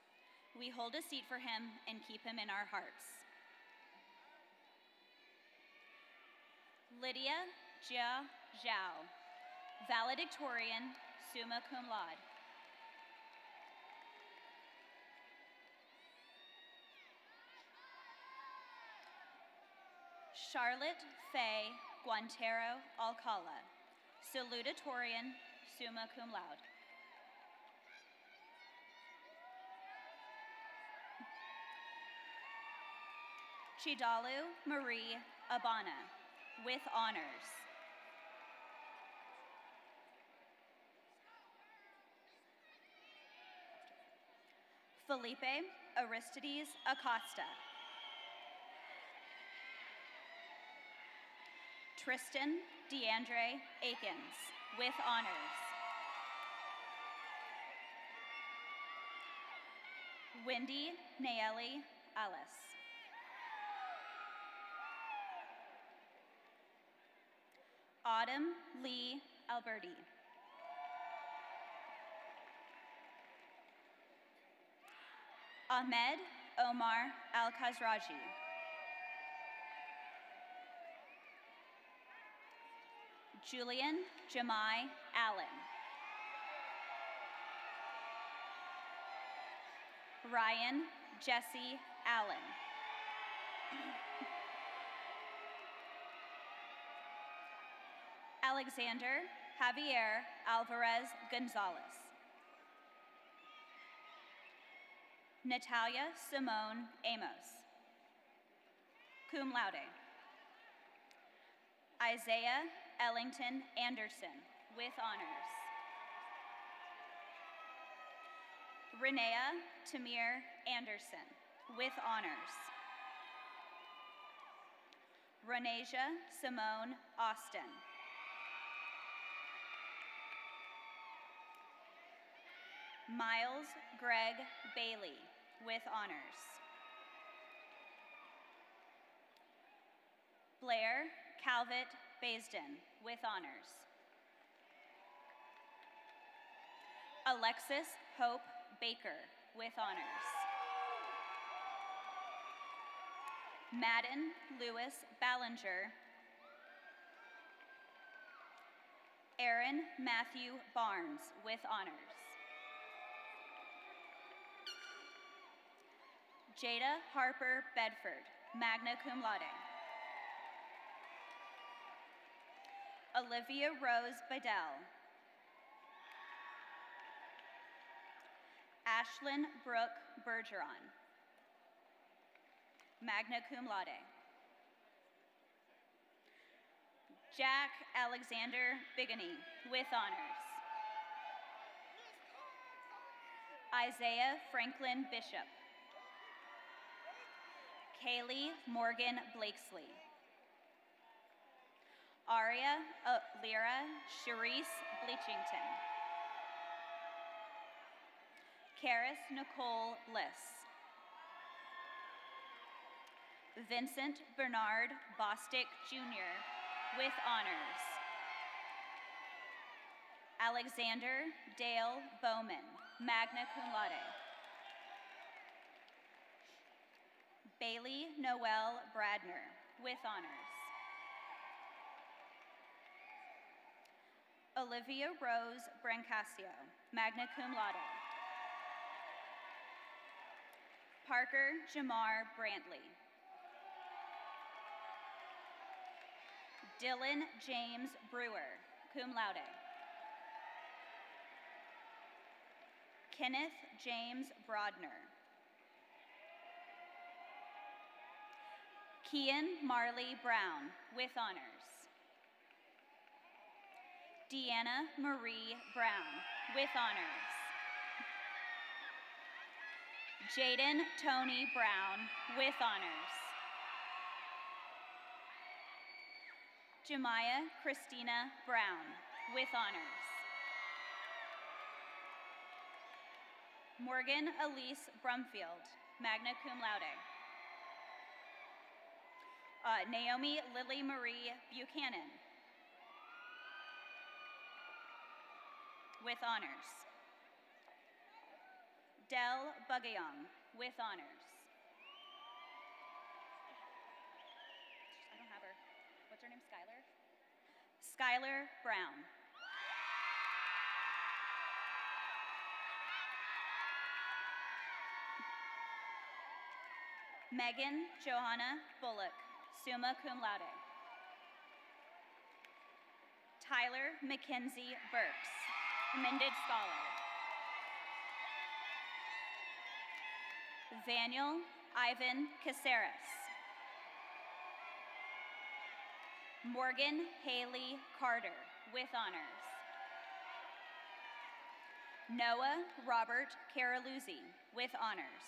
We hold a seat for him and keep him in our hearts. Lydia Jia Zhao, valedictorian, summa cum laude. Charlotte Faye Guantero Alcala, salutatorian, summa cum laude. Chidalu Marie Abana, with honors. Felipe Aristides Acosta. Tristan DeAndre Akins, with honors. Wendy Nayeli Alice. Autumn Lee Alberti. Ahmed Omar Al-Khazraji. Julian Jamai Allen. Ryan Jesse Allen. Alexander Javier Alvarez Gonzalez. Natalia Simone Amos. Cum laude. Isaiah Ellington Anderson, with honors. Renea Tamir Anderson, with honors. Renasia Simone Austin. Miles Greg Bailey, with honors. Blair Calvert Baisden, with honors. Alexis Hope Baker, with honors. Madden Lewis Ballinger. Aaron Matthew Barnes, with honors. Jada Harper Bedford, magna cum laude. Olivia Rose Bedell. Ashlyn Brooke Bergeron, magna cum laude. Jack Alexander Bigany, with honors. Isaiah Franklin Bishop. Kaylee Morgan Blakesley. Aria Lyra Charisse Bleachington. Karis Nicole Bliss. Vincent Bernard Bostick Jr., with honors. Alexander Dale Bowman, magna cum laude. Bailey Noel Bradner, with honors. Olivia Rose Brancasio, magna cum laude. Parker Jamar Brantley. Dylan James Brewer, cum laude. Kenneth James Brodner. Kian Marley Brown, with honors. Deanna Marie Brown, with honors. Jaden Tony Brown, with honors. Jemiah Christina Brown, with honors. Morgan Elise Brumfield, magna cum laude. Naomi Lily Marie Buchanan, with honors. Del Bugayong, with honors. I don't have her. What's her name, Skylar? Skylar Brown. Megan Johanna Bullock, summa cum laude. Tyler Mackenzie Burks, commended scholar. Daniel Ivan Caceres. Morgan Haley Carter, with honors. Noah Robert Caraluzzi, with honors.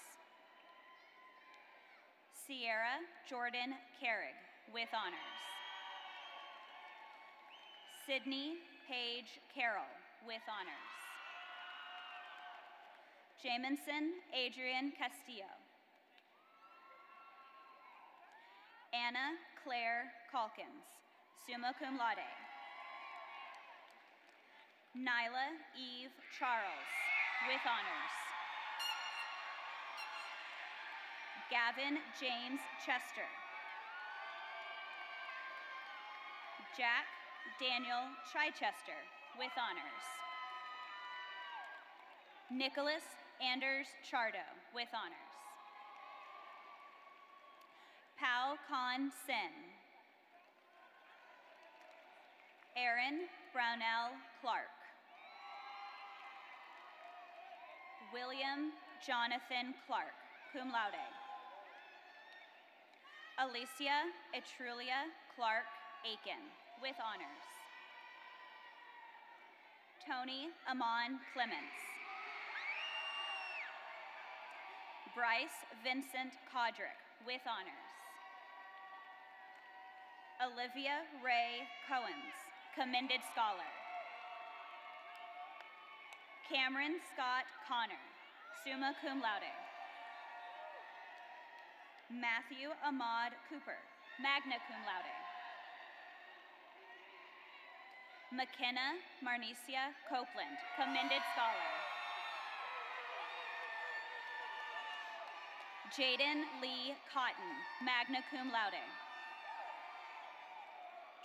Sierra Jordan Carrig, with honors. Sydney Paige Carroll, with honors. Jamison Adrian Castillo. Anna Claire Calkins, summa cum laude. Nyla Eve Charles, with honors. Gavin James Chester. Jack Daniel Chichester, with honors. Nicholas Anders Chardo, with honors. Pao Khan Sin. Aaron Brownell Clark. William Jonathan Clark, cum laude. Alicia Etrulia Clark Aiken, with honors. Tony Amon Clements. Bryce Vincent Kodrick, with honors. Olivia Ray Cohens, commended scholar. Cameron Scott Connor, summa cum laude. Matthew Ahmad Cooper, magna cum laude. McKenna Marnicia Copeland, commended scholar. Jaden Lee Cotton, magna cum laude.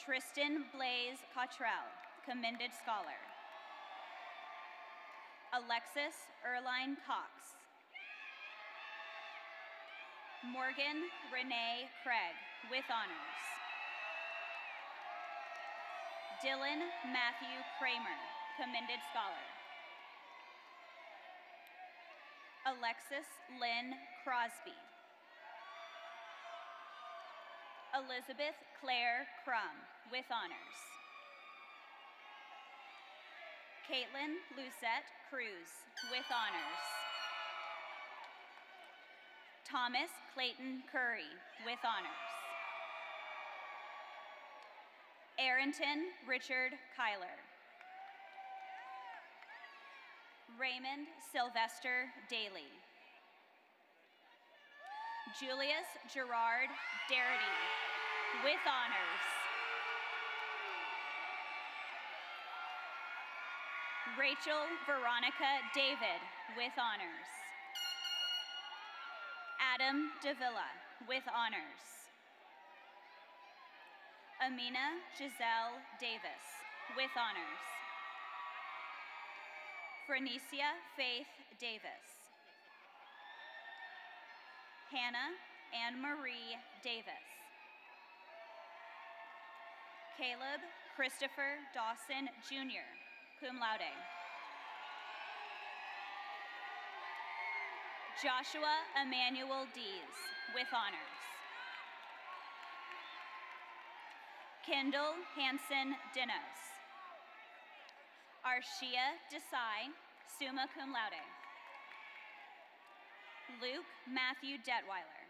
Tristan Blaze Cottrell, commended scholar. Alexis Erline Cox. Morgan Renee Craig, with honors. Dylan Matthew Kramer, commended scholar. Alexis Lynn Crosby. Elizabeth Claire Crum, with honors. Caitlin Lucette Cruz, with honors. Thomas Clayton Curry, with honors. Arrington Richard Kyler. Raymond Sylvester Daly. Julius Gerard Darity, with honors. Rachel Veronica David, with honors. Adam Davila, with honors. Amina Giselle Davis, with honors. Frenicia Faith Davis. Hannah Anne-Marie Davis. Caleb Christopher Dawson, Jr., cum laude. Joshua Emmanuel Dees, with honors. Kendall Hansen Dinos. Arshia Desai, summa cum laude. Luke Matthew Detweiler.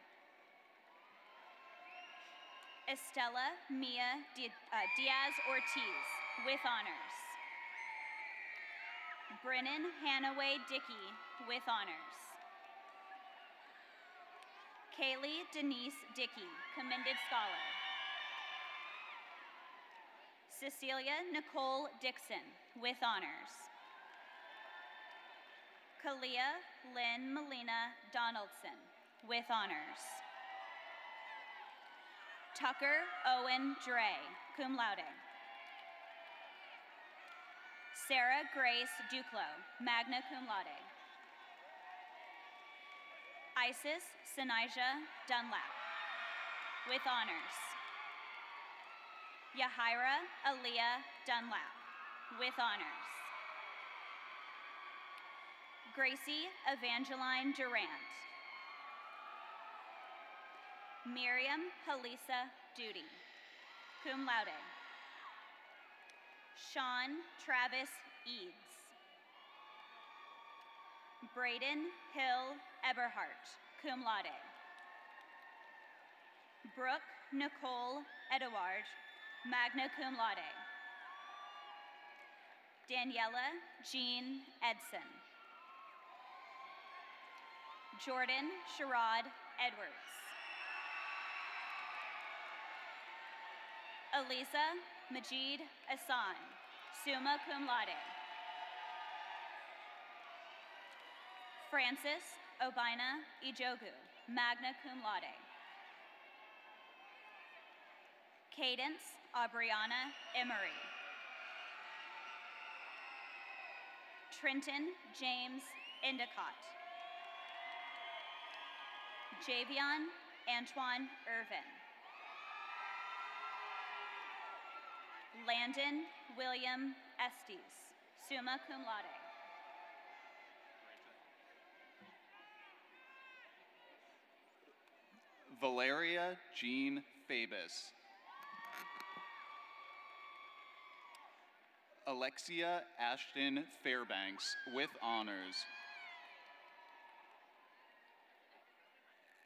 Estella Mia Diaz Ortiz, with honors. Brennan Hannaway Dickey, with honors. Kaylee Denise Dickey, commended scholar. Cecilia Nicole Dixon, with honors. Kalia Lynn Melina Donaldson, with honors. Tucker Owen Dre, cum laude. Sarah Grace Duclos, magna cum laude. Isis Sinijah Dunlap, with honors. Yahira Aaliyah Dunlap, with honors. Gracie Evangeline Durant. Miriam Halisa Duty, cum laude. Sean Travis Eads. Braden Hill Eberhart, cum laude. Brooke Nicole Edouard, magna cum laude. Daniela Jean Edson. Jordan Sherrod Edwards. Elisa Majid Asan, summa cum laude. Francis Obina Ijogu, magna cum laude. Cadence Aubriana Emery. Trenton James Endicott. Javion Antoine Irvin. Landon William Estes, summa cum laude. Valeria Jean Fabus. Alexia Ashton Fairbanks with honors.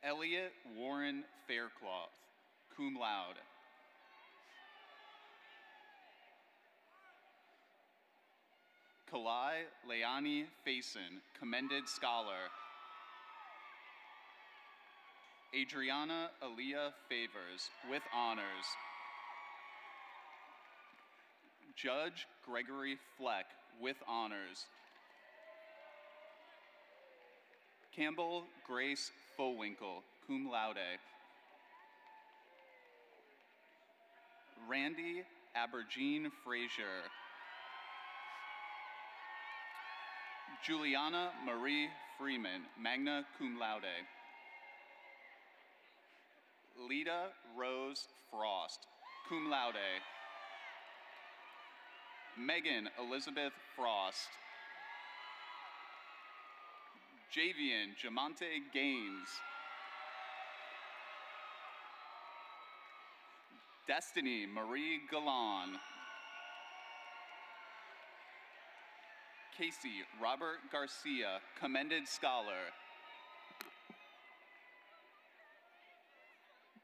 Elliot Warren Faircloth, cum laude. Kalai Leani Faison, commended scholar. Adriana Aaliyah Favors, with honors. Judge Gregory Fleck, with honors. Campbell Grace Fowinkle, cum laude. Randy Abergene Frazier. Juliana Marie Freeman, magna cum laude. Lita Rose Frost, cum laude. Megan Elizabeth Frost. Javian Jamonte Gaines. Destiny Marie Galan. Casey Robert Garcia, commended scholar.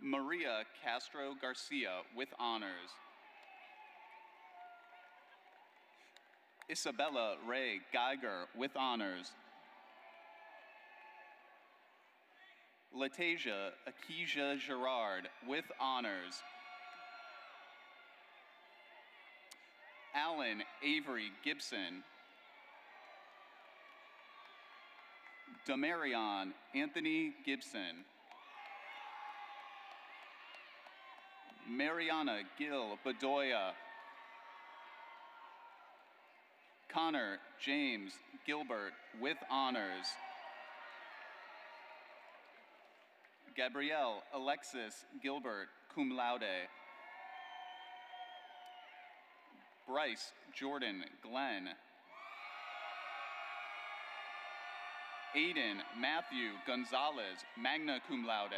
Maria Castro Garcia, with honors. Isabella Ray Geiger, with honors. Latasia Akija Gerard, with honors. Alan Avery Gibson. Demarion Anthony Gibson. Mariana Gil Bedoya. Connor James Gilbert, with honors. Gabrielle Alexis Gilbert, cum laude. Bryce Jordan Glenn. Aiden Matthew Gonzalez, magna cum laude.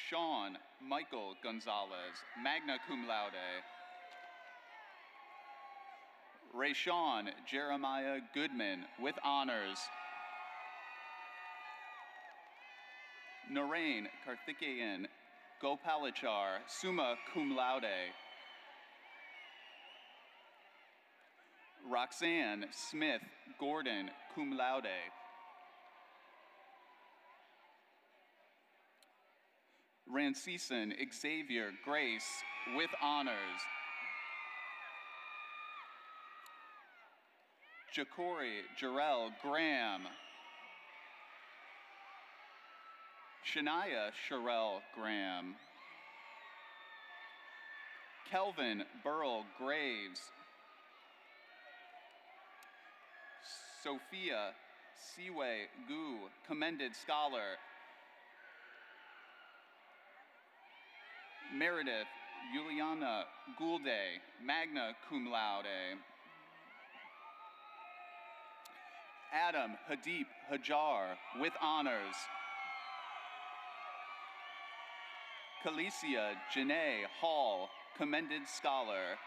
Sean Michael Gonzalez, magna cum laude. Rayshawn Jeremiah Goodman, with honors. Narain Karthikeyan Gopalachar, summa cum laude. Roxanne Smith Gordon, cum laude. Rancison Xavier Grace, with honors. Ja'Cory Jarrell Graham. Shania Sherelle Graham. Kelvin Burl Graves. Sophia Siwe Gu, commended scholar. Meredith Juliana Goulde, magna cum laude. Adam Hadip Hajar, with honors. Calicia Janae Hall, commended scholar.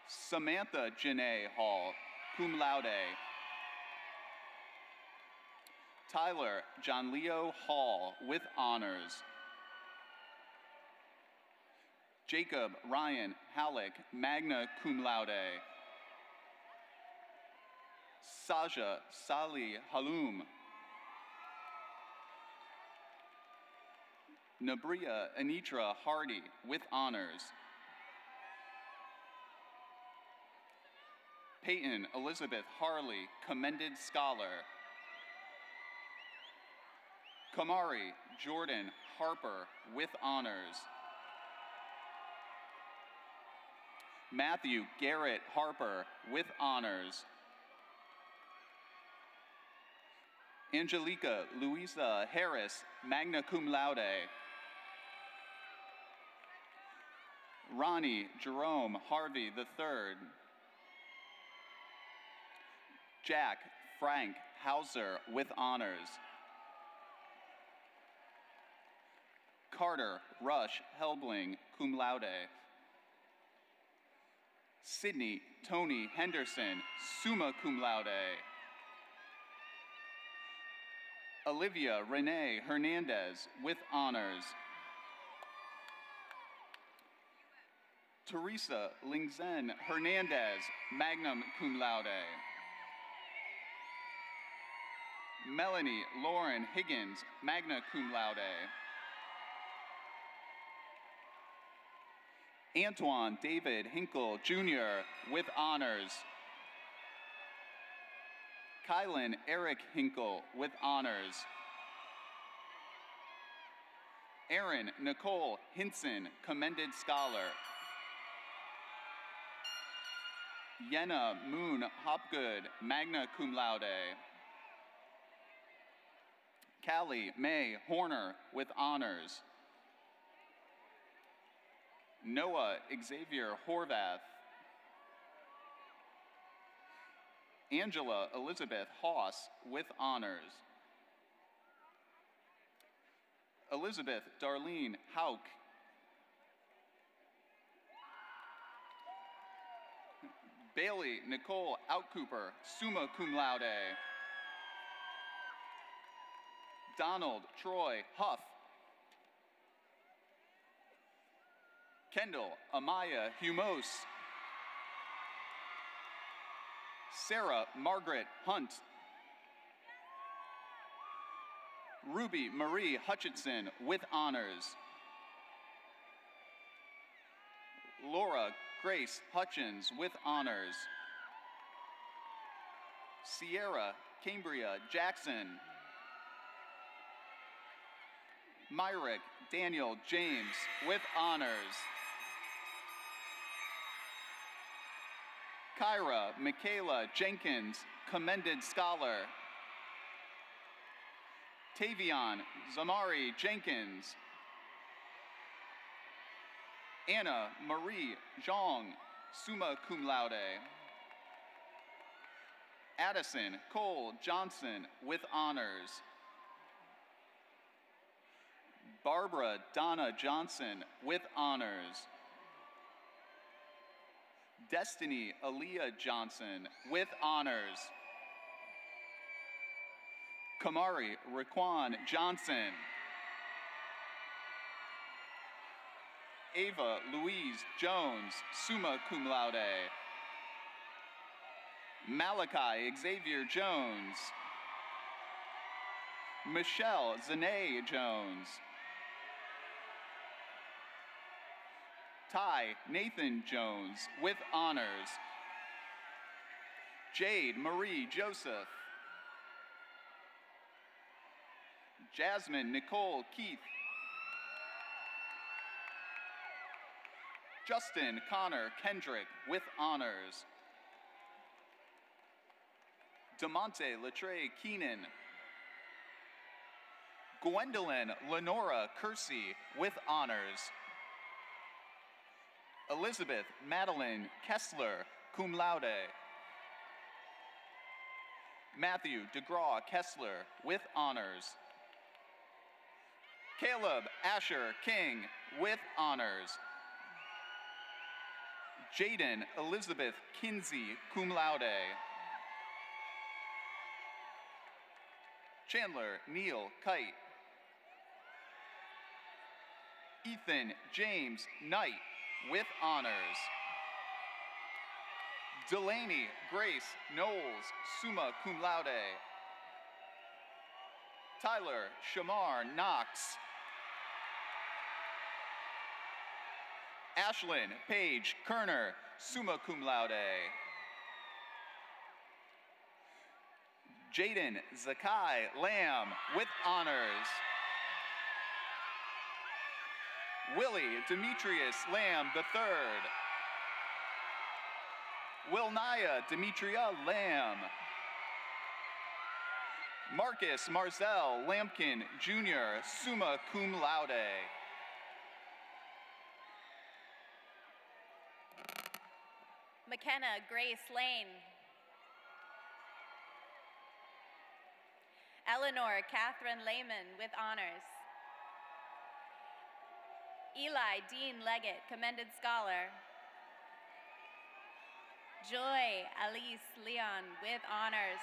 Samantha Janae Hall, cum laude. Tyler John Leo Hall, with honors. Jacob Ryan Halleck, magna cum laude. Saja Sali Halum. Nabria Anitra Hardy, with honors. Peyton Elizabeth Harley, Commended Scholar. Kamari Jordan Harper, with honors. Matthew Garrett Harper, with honors. Angelica Louisa Harris, magna cum laude. Ronnie Jerome Harvey III. Jack Frank Hauser, with honors. Carter Rush Helbling, cum laude. Sydney Tony Henderson, summa cum laude. Olivia Renee Hernandez, with honors. Teresa Lingzen Hernandez, magna cum laude. Melanie Lauren Higgins, magna cum laude. Antoine David Hinkle Jr., with honors. Kylan Eric Hinkle, with honors. Erin Nicole Hinson, Commended Scholar. Yenna Moon Hopgood, magna cum laude. Callie May Horner, with honors. Noah Xavier Horvath. Angela Elizabeth Haas, with honors. Elizabeth Darlene Hauk. Bailey Nicole Outcooper, summa cum laude. Donald Troy Huff. Kendall Amaya Humos. Sarah Margaret Hunt. Ruby Marie Hutchinson, with honors. Laura Grace Hutchins, with honors. Sierra Cambria Jackson. Myrick Daniel James, with honors. Kyra Michaela Jenkins, Commended Scholar. Tavion Zamari Jenkins. Anna Marie Zhang, summa cum laude. Addison Cole Johnson, with honors. Barbara Donna Johnson, with honors. Destiny Aaliyah Johnson, with honors. Kamari Raquan Johnson. Ava Louise Jones, summa cum laude. Malachi Xavier Jones. Michelle Zanae Jones. Ty Nathan Jones, with honors. Jade Marie Joseph. Jasmine Nicole Keith. Justin Connor Kendrick, with honors. DeMonte Latre Keenan. Gwendolyn Lenora Kersey, with honors. Elizabeth Madeline Kessler, cum laude. Matthew DeGraw Kessler, with honors. Caleb Asher King, with honors. Jaden Elizabeth Kinsey, cum laude. Chandler Neil Kite. Ethan James Knight, with honors. Delaney Grace Knowles, summa cum laude. Tyler Shamar Knox. Ashlyn Paige Kerner, summa cum laude. Jaden Zakai Lamb with honors. Willie Demetrius Lamb III. Wilnaya Demetria Lamb. Marcus Marzel Lampkin Jr., summa cum laude. McKenna Grace Lane. Eleanor Catherine Lehman with honors. Eli Dean Leggett, commended scholar. Joy Alice Leon with honors.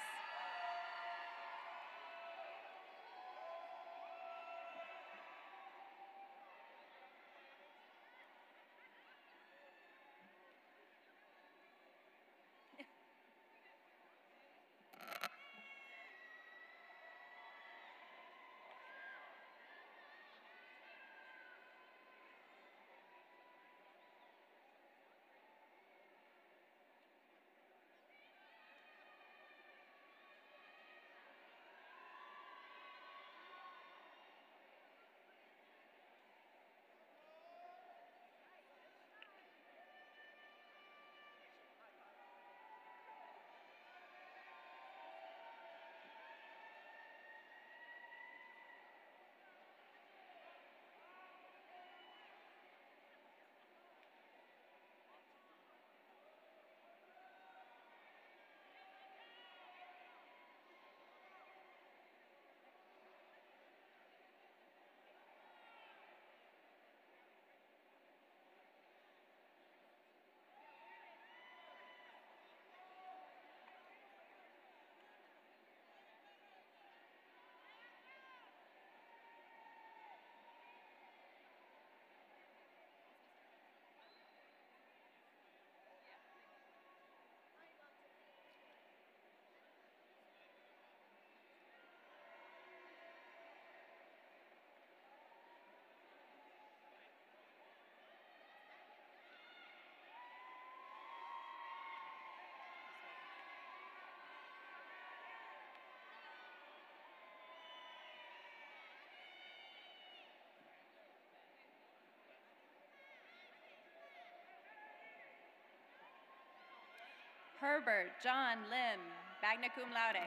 Herbert John Lim, magna cum laude.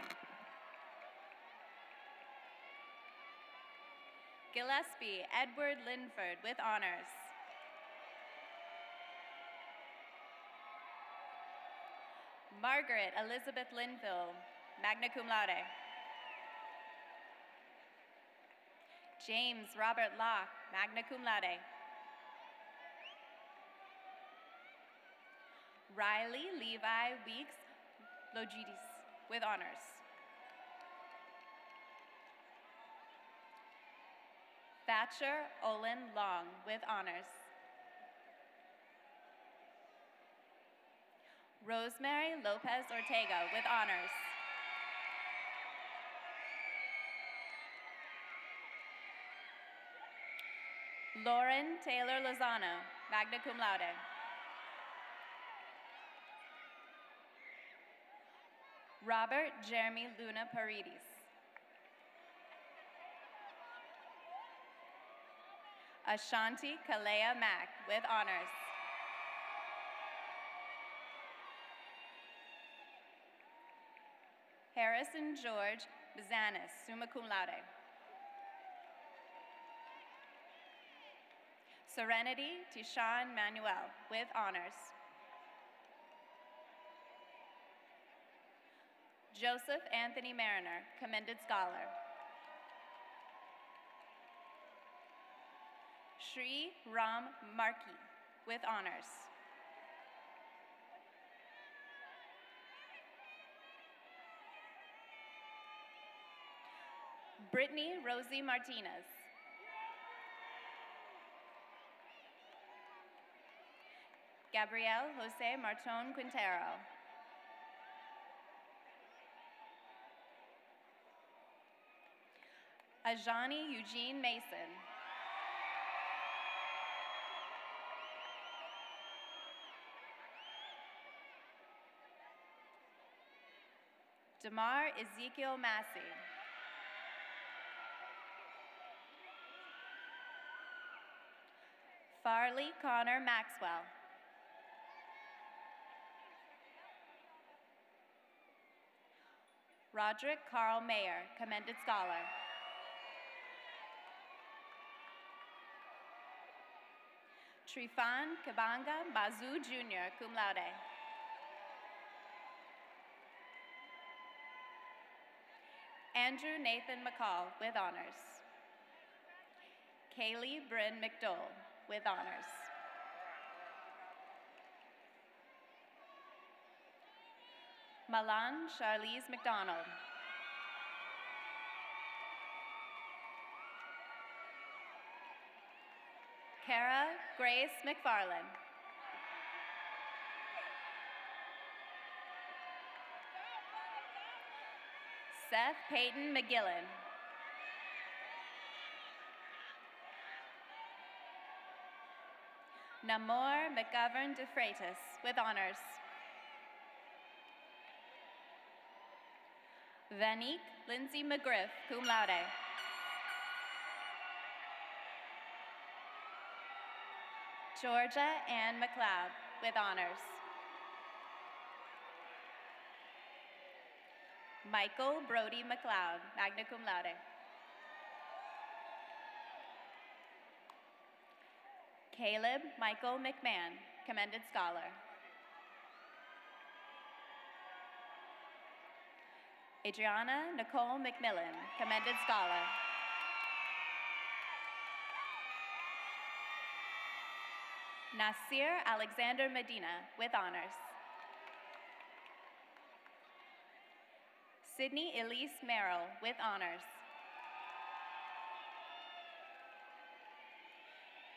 Gillespie Edward Linford with honors. Margaret Elizabeth Linville, magna cum laude. James Robert Locke, magna cum laude. Riley Levi Weeks Logidis with honors. Thatcher Olin Long with honors. Rosemary Lopez Ortega with honors. Lauren Taylor Lozano, magna cum laude. Robert Jeremy Luna Paredes. Ashanti Kalea Mack with honors. Harrison George Bizanis, summa cum laude. Serenity Tishan Manuel with honors. Joseph Anthony Mariner, commended scholar. Shri Ram Marki with honors. Brittany Rosie Martinez. Gabriel Jose Marton Quintero. Ajani Eugene Mason. Damar Ezekiel Massey. Farley Connor Maxwell. Roderick Carl Mayer, commended scholar. Trifan Kabanga Mazu Jr., cum laude. Andrew Nathan McCall, with honors. Kaylee Bryn McDowell, with honors. Malan Charlize McDonald. Kara Grace McFarland. Seth Peyton McGillen. Namor McGovern de Freitas, with honors. Vanique Lindsay McGriff, cum laude. Georgia Ann McLeod, with honors. Michael Brody McLeod, magna cum laude. Caleb Michael McMahon, commended scholar. Adriana Nicole McMillan, commended scholar. Nasir Alexander Medina, with honors. Sydney Elise Merrill, with honors.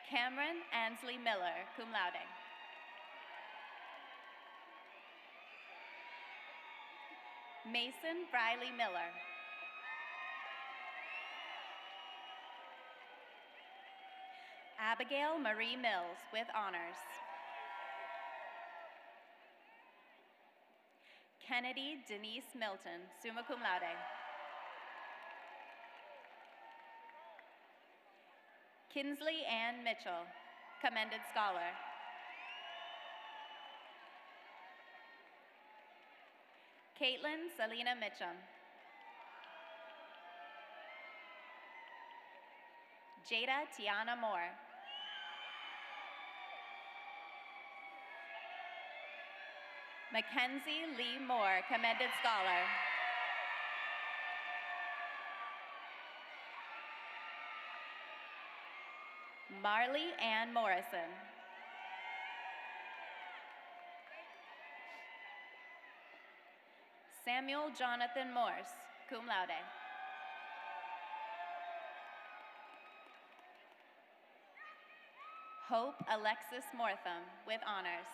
Cameron Ansley Miller, cum laude. Mason Briley Miller. Abigail Marie Mills, with honors. Kennedy Denise Milton, summa cum laude. Kinsley Ann Mitchell, commended scholar. Caitlin Selena Mitchum. Jada Tiana Moore. Mackenzie Lee Moore, commended scholar. Marley Ann Morrison. Samuel Jonathan Morse, cum laude. Hope Alexis Mortham, with honors.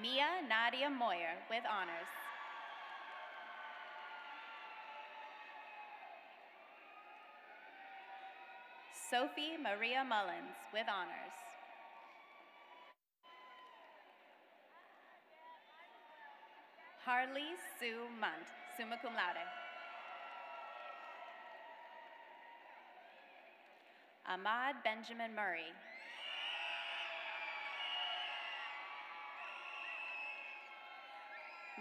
Mia Nadia Moyer, with honors. Sophie Maria Mullins, with honors. Harley Sue Munt, summa cum laude. Ahmad Benjamin Murray.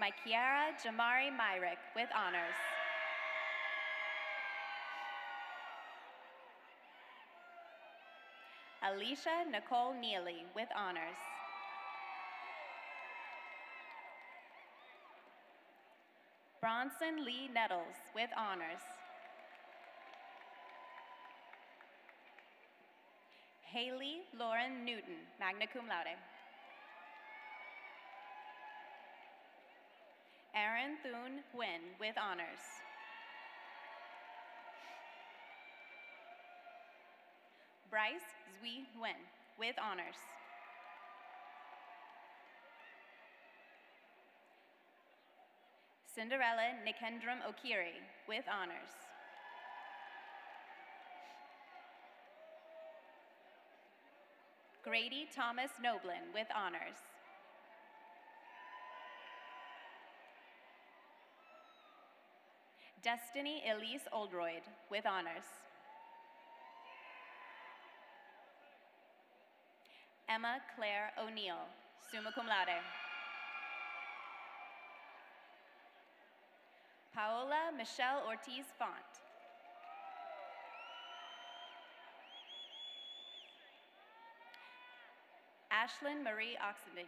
Maikiara Jamari Myrick, with honors. Alicia Nicole Neely, with honors. Bronson Lee Nettles, with honors. Haley Lauren Newton, magna cum laude. Aaron Thune Nguyen, with honors. Bryce Zui Nguyen, with honors. Cinderella Nikendram Okiri, with honors. Grady Thomas Noblin, with honors. Destiny Elise Oldroyd, with honors. Emma Claire O'Neill, summa cum laude. Paola Michelle Ortiz Font. Ashlyn Marie Oxenden.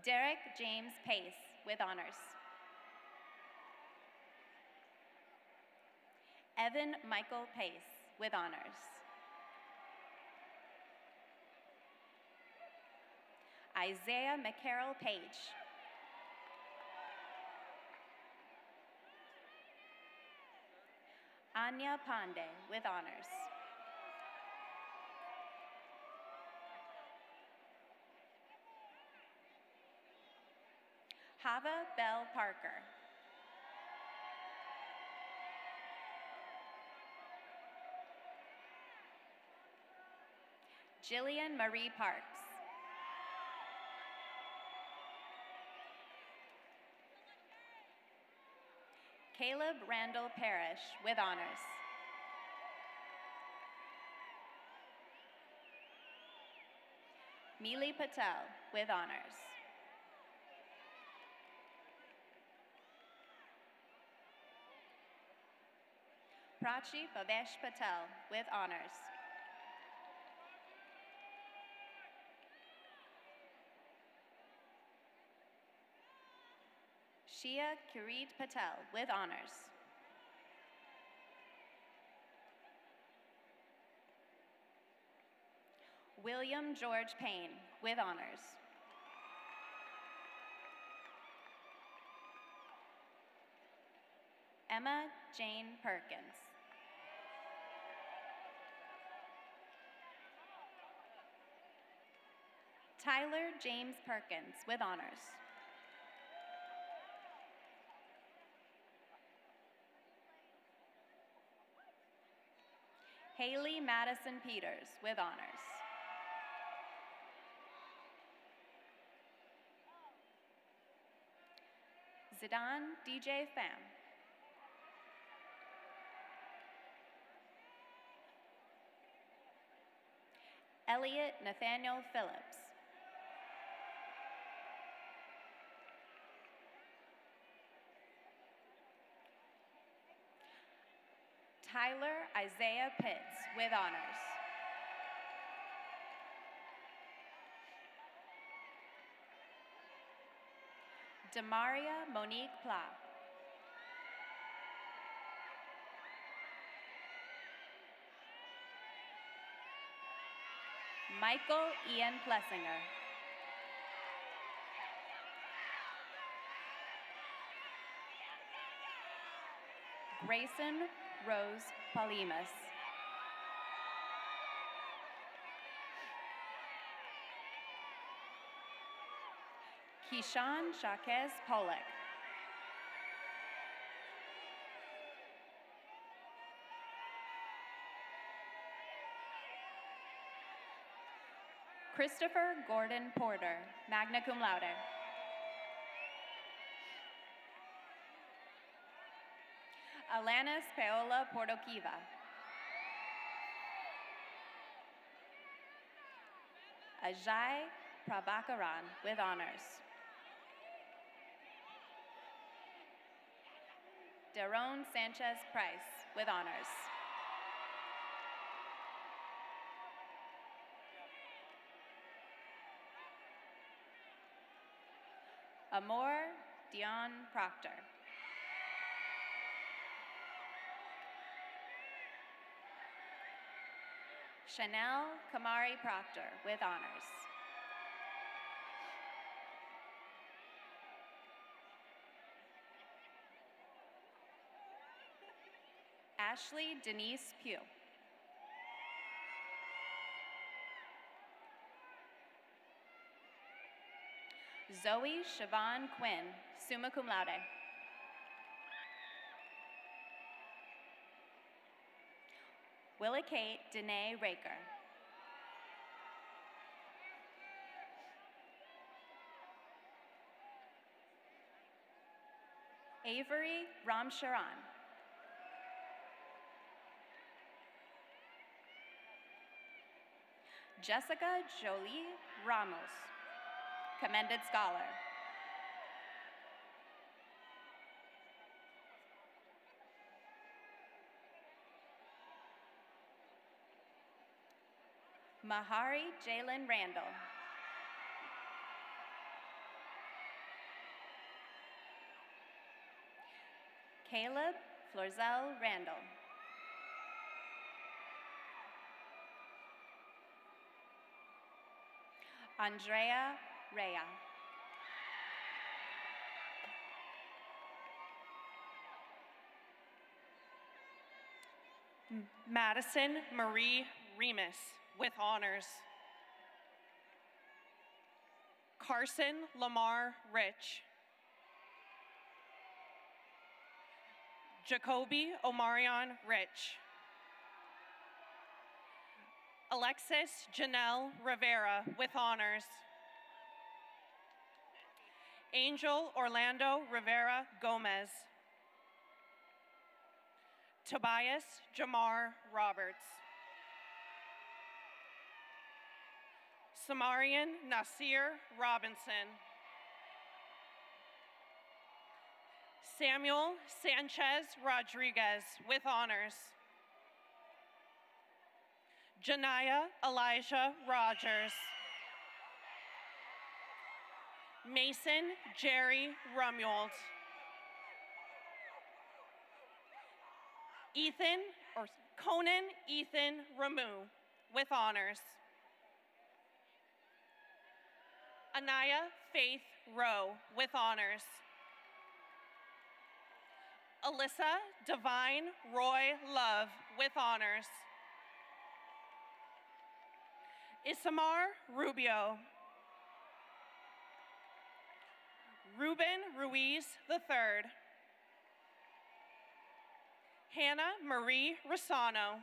Derek James Pace, with honors. Evan Michael Pace, with honors. Isaiah McCarroll Page. Anya Pandey, with honors. Hava Bell Parker. Jillian Marie Parks. Caleb Randall Parrish, with honors. Mealy Patel, with honors. Prachi Bhavesh Patel, with honors. Shia Kirit Patel, with honors. William George Payne, with honors. Emma Jane Perkins. Tyler James Perkins, with honors. Haley Madison Peters, with honors. Zidane DJ Pham. Elliot Nathaniel Phillips. Tyler Isaiah Pitts, with honors. Demaria Monique Pla. Michael Ian Plessinger. Grayson Rose Palimas. Keyshawn Jaquez Pollock. Christopher Gordon Porter, magna cum laude. Alanis Paola Portokiva. Ajay Prabhakaran, with honors. Daron Sanchez Price, with honors. Amor Dion Proctor. Chanel Kamari Proctor, with honors. Ashley Denise Pugh. Zoe Siobhan Quinn, summa cum laude. Willa Kate Danae Raker. Avery Ramcharan. Jessica Jolie Ramos, commended scholar. Mahari Jalen Randall. Caleb Florzel Randall. Andrea Rea. Madison Marie Remus with honors. Carson Lamar Rich. Jacoby Omarion Rich. Alexis Janelle Rivera with honors. Angel Orlando Rivera Gomez. Tobias Jamar Roberts. Samarian Nasir Robinson. Samuel Sanchez Rodriguez with honors. Janaya Elijah Rogers. Mason Jerry Rumyold. Conan Ethan Ramu with honors. Anaya Faith Rowe with honors. Alyssa Divine Roy Love with honors. Isamar Rubio. Ruben Ruiz III. Hannah Marie Rosano.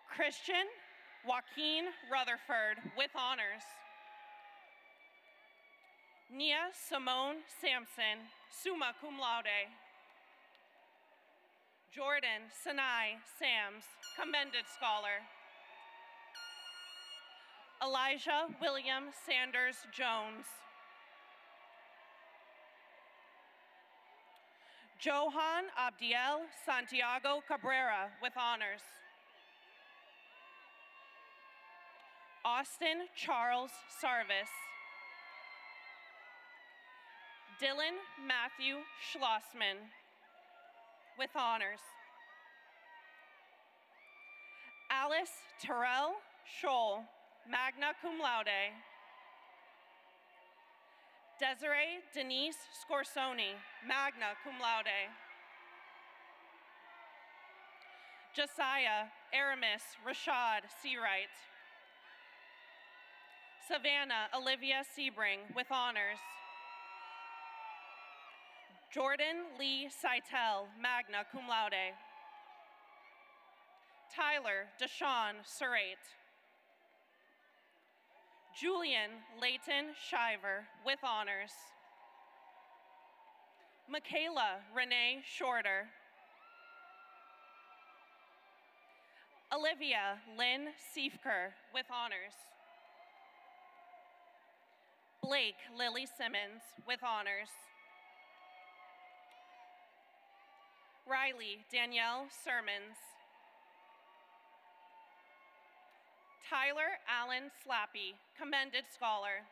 Christian Joaquin Rutherford with honors. Nia Simone Sampson, summa cum laude. Jordan Sinai Sams, commended scholar. Elijah William Sanders Jones. Johan Abdiel Santiago Cabrera with honors. Austin Charles Sarvis. Dylan Matthew Schlossman with honors. Alice Terrell Scholl, magna cum laude. Desiree Denise Scorsoni, magna cum laude. Josiah Aramis Rashad Seawright. Savannah Olivia Sebring with honors. Jordan Lee Seitel, magna cum laude. Tyler Deshawn Surrate. Julian Layton Shiver with honors. Michaela Renee Shorter. Olivia Lynn Siefker with honors. Blake Lily Simmons with honors. Riley Danielle Sermons. Tyler Allen Slappy, commended scholar.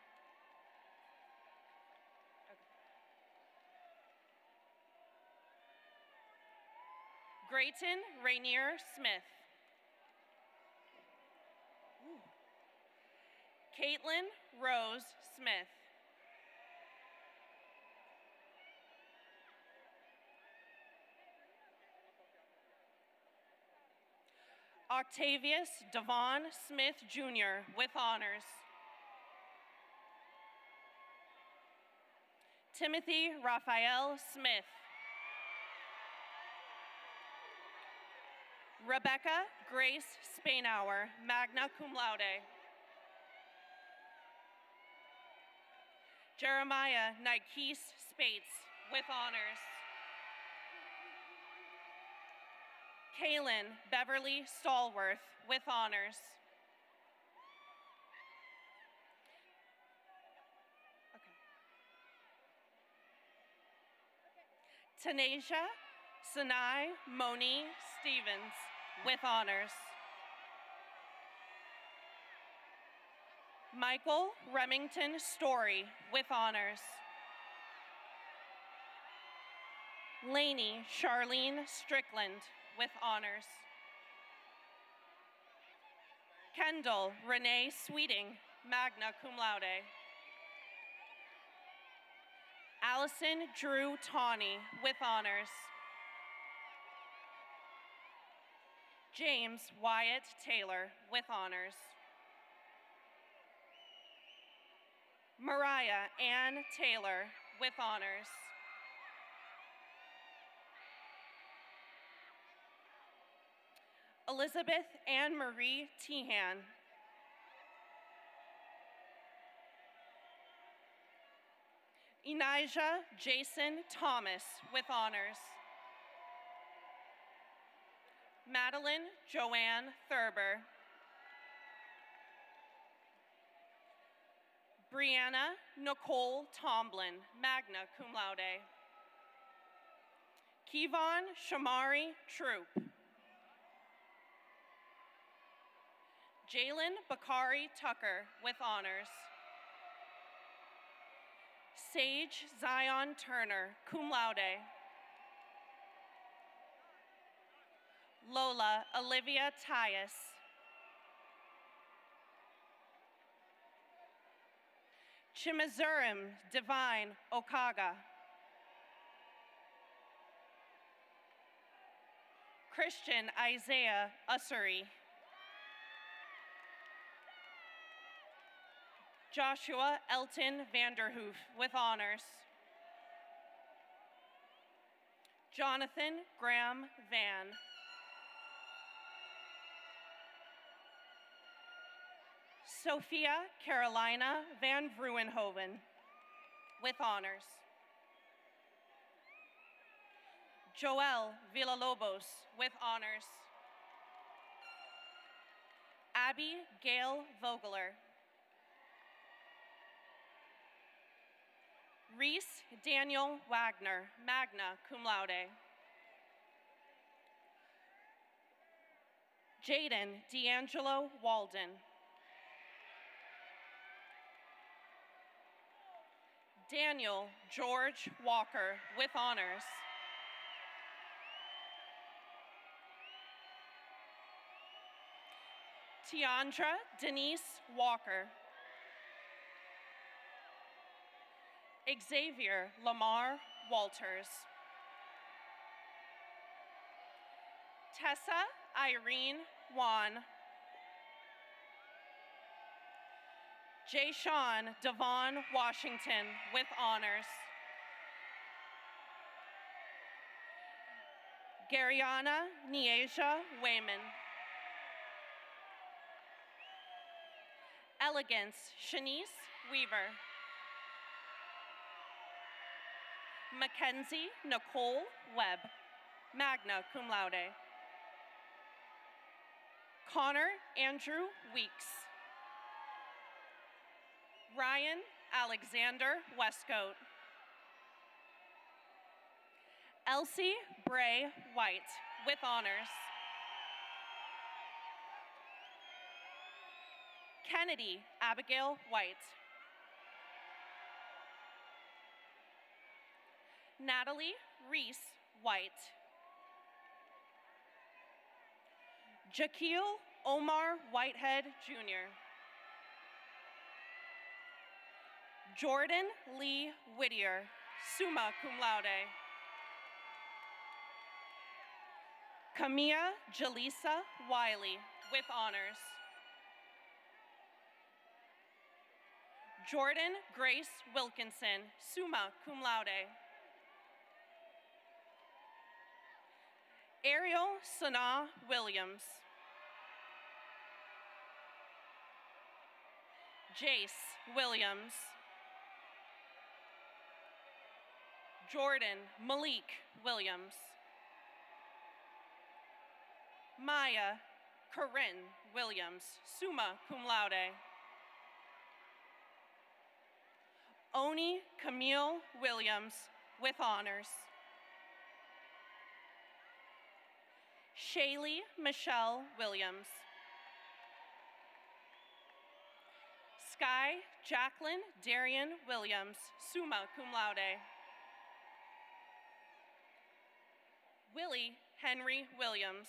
Grayton Rainier Smith. Caitlin Rose Smith. Octavius Devon Smith Jr. with honors. Timothy Raphael Smith. Rebecca Grace Spainauer, magna cum laude. Jeremiah Nikes Spates with honors. Kaylin Beverly Stallworth with honors. Tanasia Sinai Moni Stevens with honors. Michael Remington Story with honors. Lainey Charlene Strickland with honors. Kendall Renee Sweeting, magna cum laude. Allison Drew Tawney with honors. James Wyatt Taylor with honors. Mariah Ann Taylor with honors. Elizabeth Ann Marie Tehan. Enijah Jason Thomas with honors. Madeline Joanne Thurber. Brianna Nicole Tomlin, magna cum laude. Kevon Shamari Troop. Jalen Bakari Tucker with honors. Sage Zion Turner, cum laude. Lola Olivia Tyus. Chimizurim Divine Okaga. Christian Isaiah Ussery. Joshua Elton Vanderhoof with honors. Jonathan Graham Van. Sophia Carolina Van Vruenhoven with honors. Joel Villalobos with honors. Abby Gail Vogler. Reese Daniel Wagner, magna cum laude. Jaden D'Angelo Walden. Daniel George Walker with honors. Tiandra Denise Walker. Xavier Lamar Walters. Tessa Irene Wan. Jayshawn Devon Washington with honors. Garyana Nieja Wayman. Elegance Shanice Weaver. Mackenzie Nicole Webb, magna cum laude. Connor Andrew Weeks. Ryan Alexander Westcoat. Elsie Bray White with honors. Kennedy Abigail White. Natalie Reese White. Jaquil Omar Whitehead Jr. Jordan Lee Whittier, summa cum laude. Camilla Jaleesa Wiley with honors. Jordan Grace Wilkinson, summa cum laude. Ariel Sanaa Williams. Jace Williams. Jordan Malik Williams. Maya Corinne Williams, summa cum laude. Oni Camille Williams, with honors. Shaylee Michelle Williams. Sky Jacqueline Darian Williams, summa cum laude. Willie Henry Williams.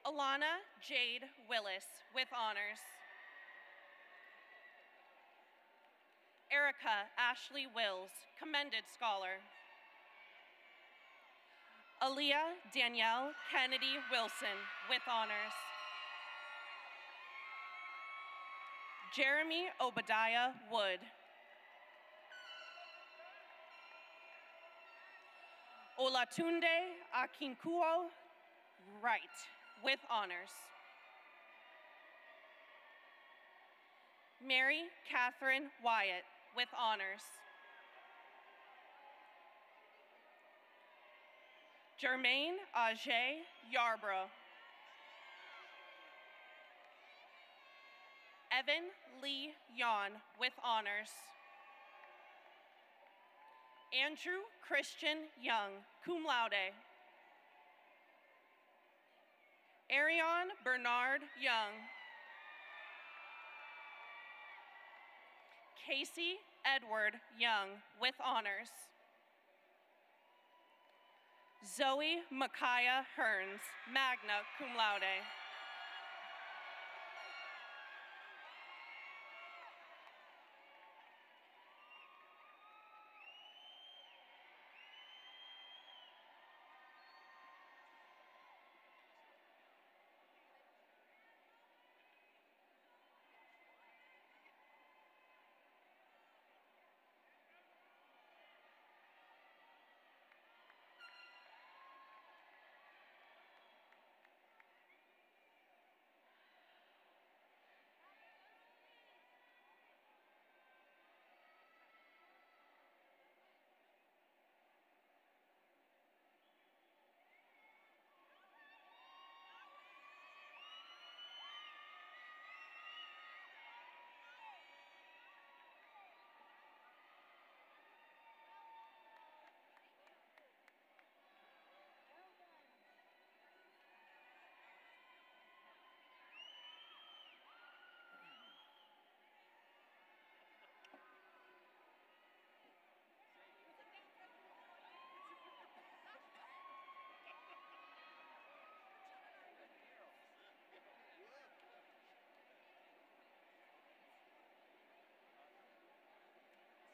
Alana Jade Willis, with honors. Erica Ashley Wills, commended scholar. Aaliyah Danielle Kennedy Wilson, with honors. Jeremy Obadiah Wood. Olatunde Akinkuo Wright, with honors. Mary Catherine Wyatt, with honors. Jermaine Ajay Yarbrough. Evan Lee Yon, with honors. Andrew Christian Young, cum laude. Arion Bernard Young. Casey Edward Young, with honors. Zoe Micaiah Hearns, magna cum laude.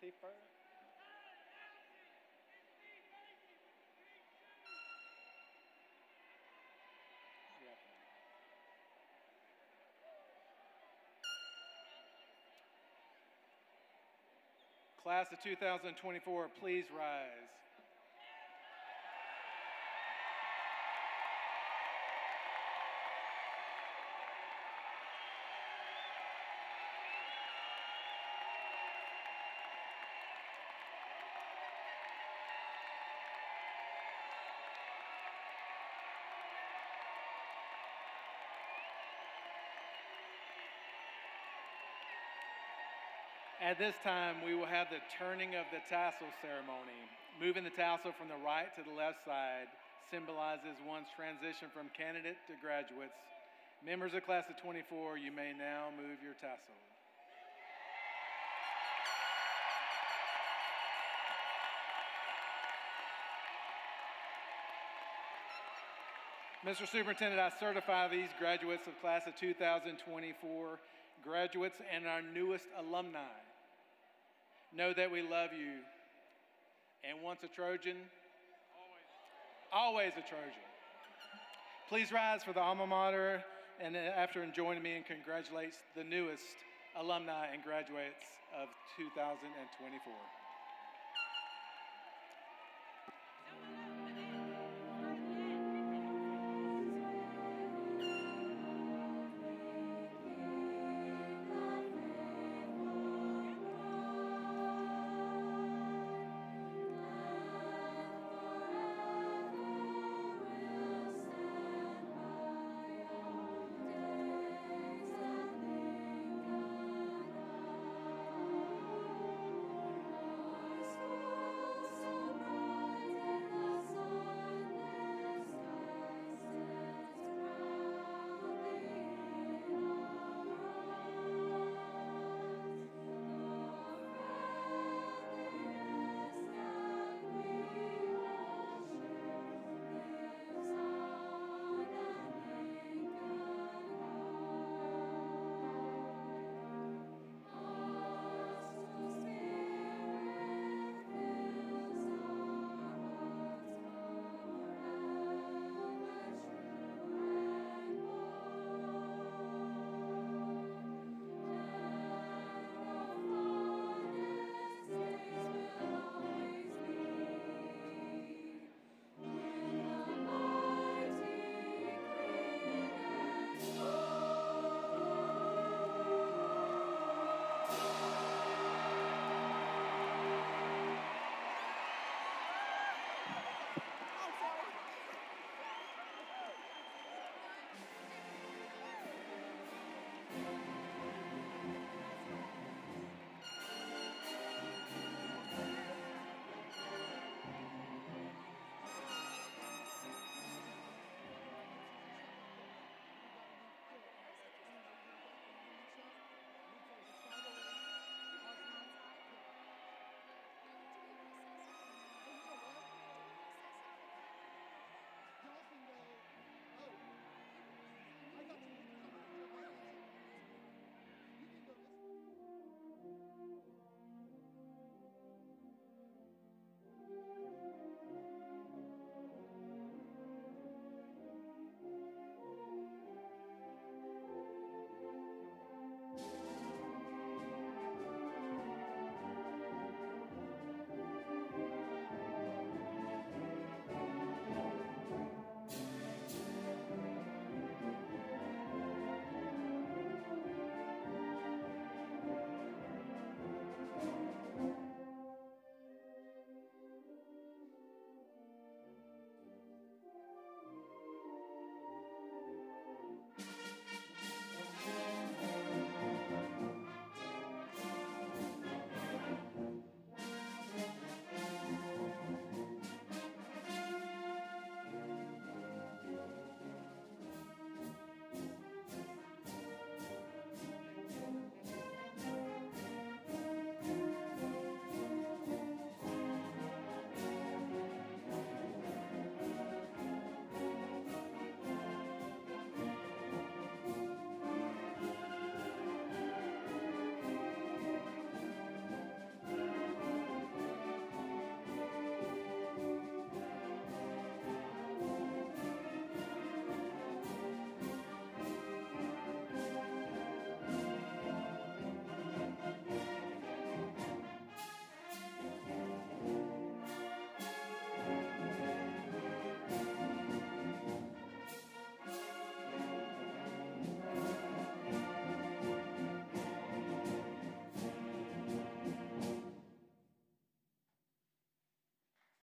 See first. Class of 2024, please rise. At this time, we will have the turning of the tassel ceremony. Moving the tassel from the right to the left side symbolizes one's transition from candidate to graduates. Members of class of 24, you may now move your tassel. Mr. Superintendent, I certify these graduates of class of 2024, graduates and our newest alumni. Know that we love you. And once a Trojan, always a Trojan. Please rise for the alma mater, and after joining me and congratulate the newest alumni and graduates of 2024.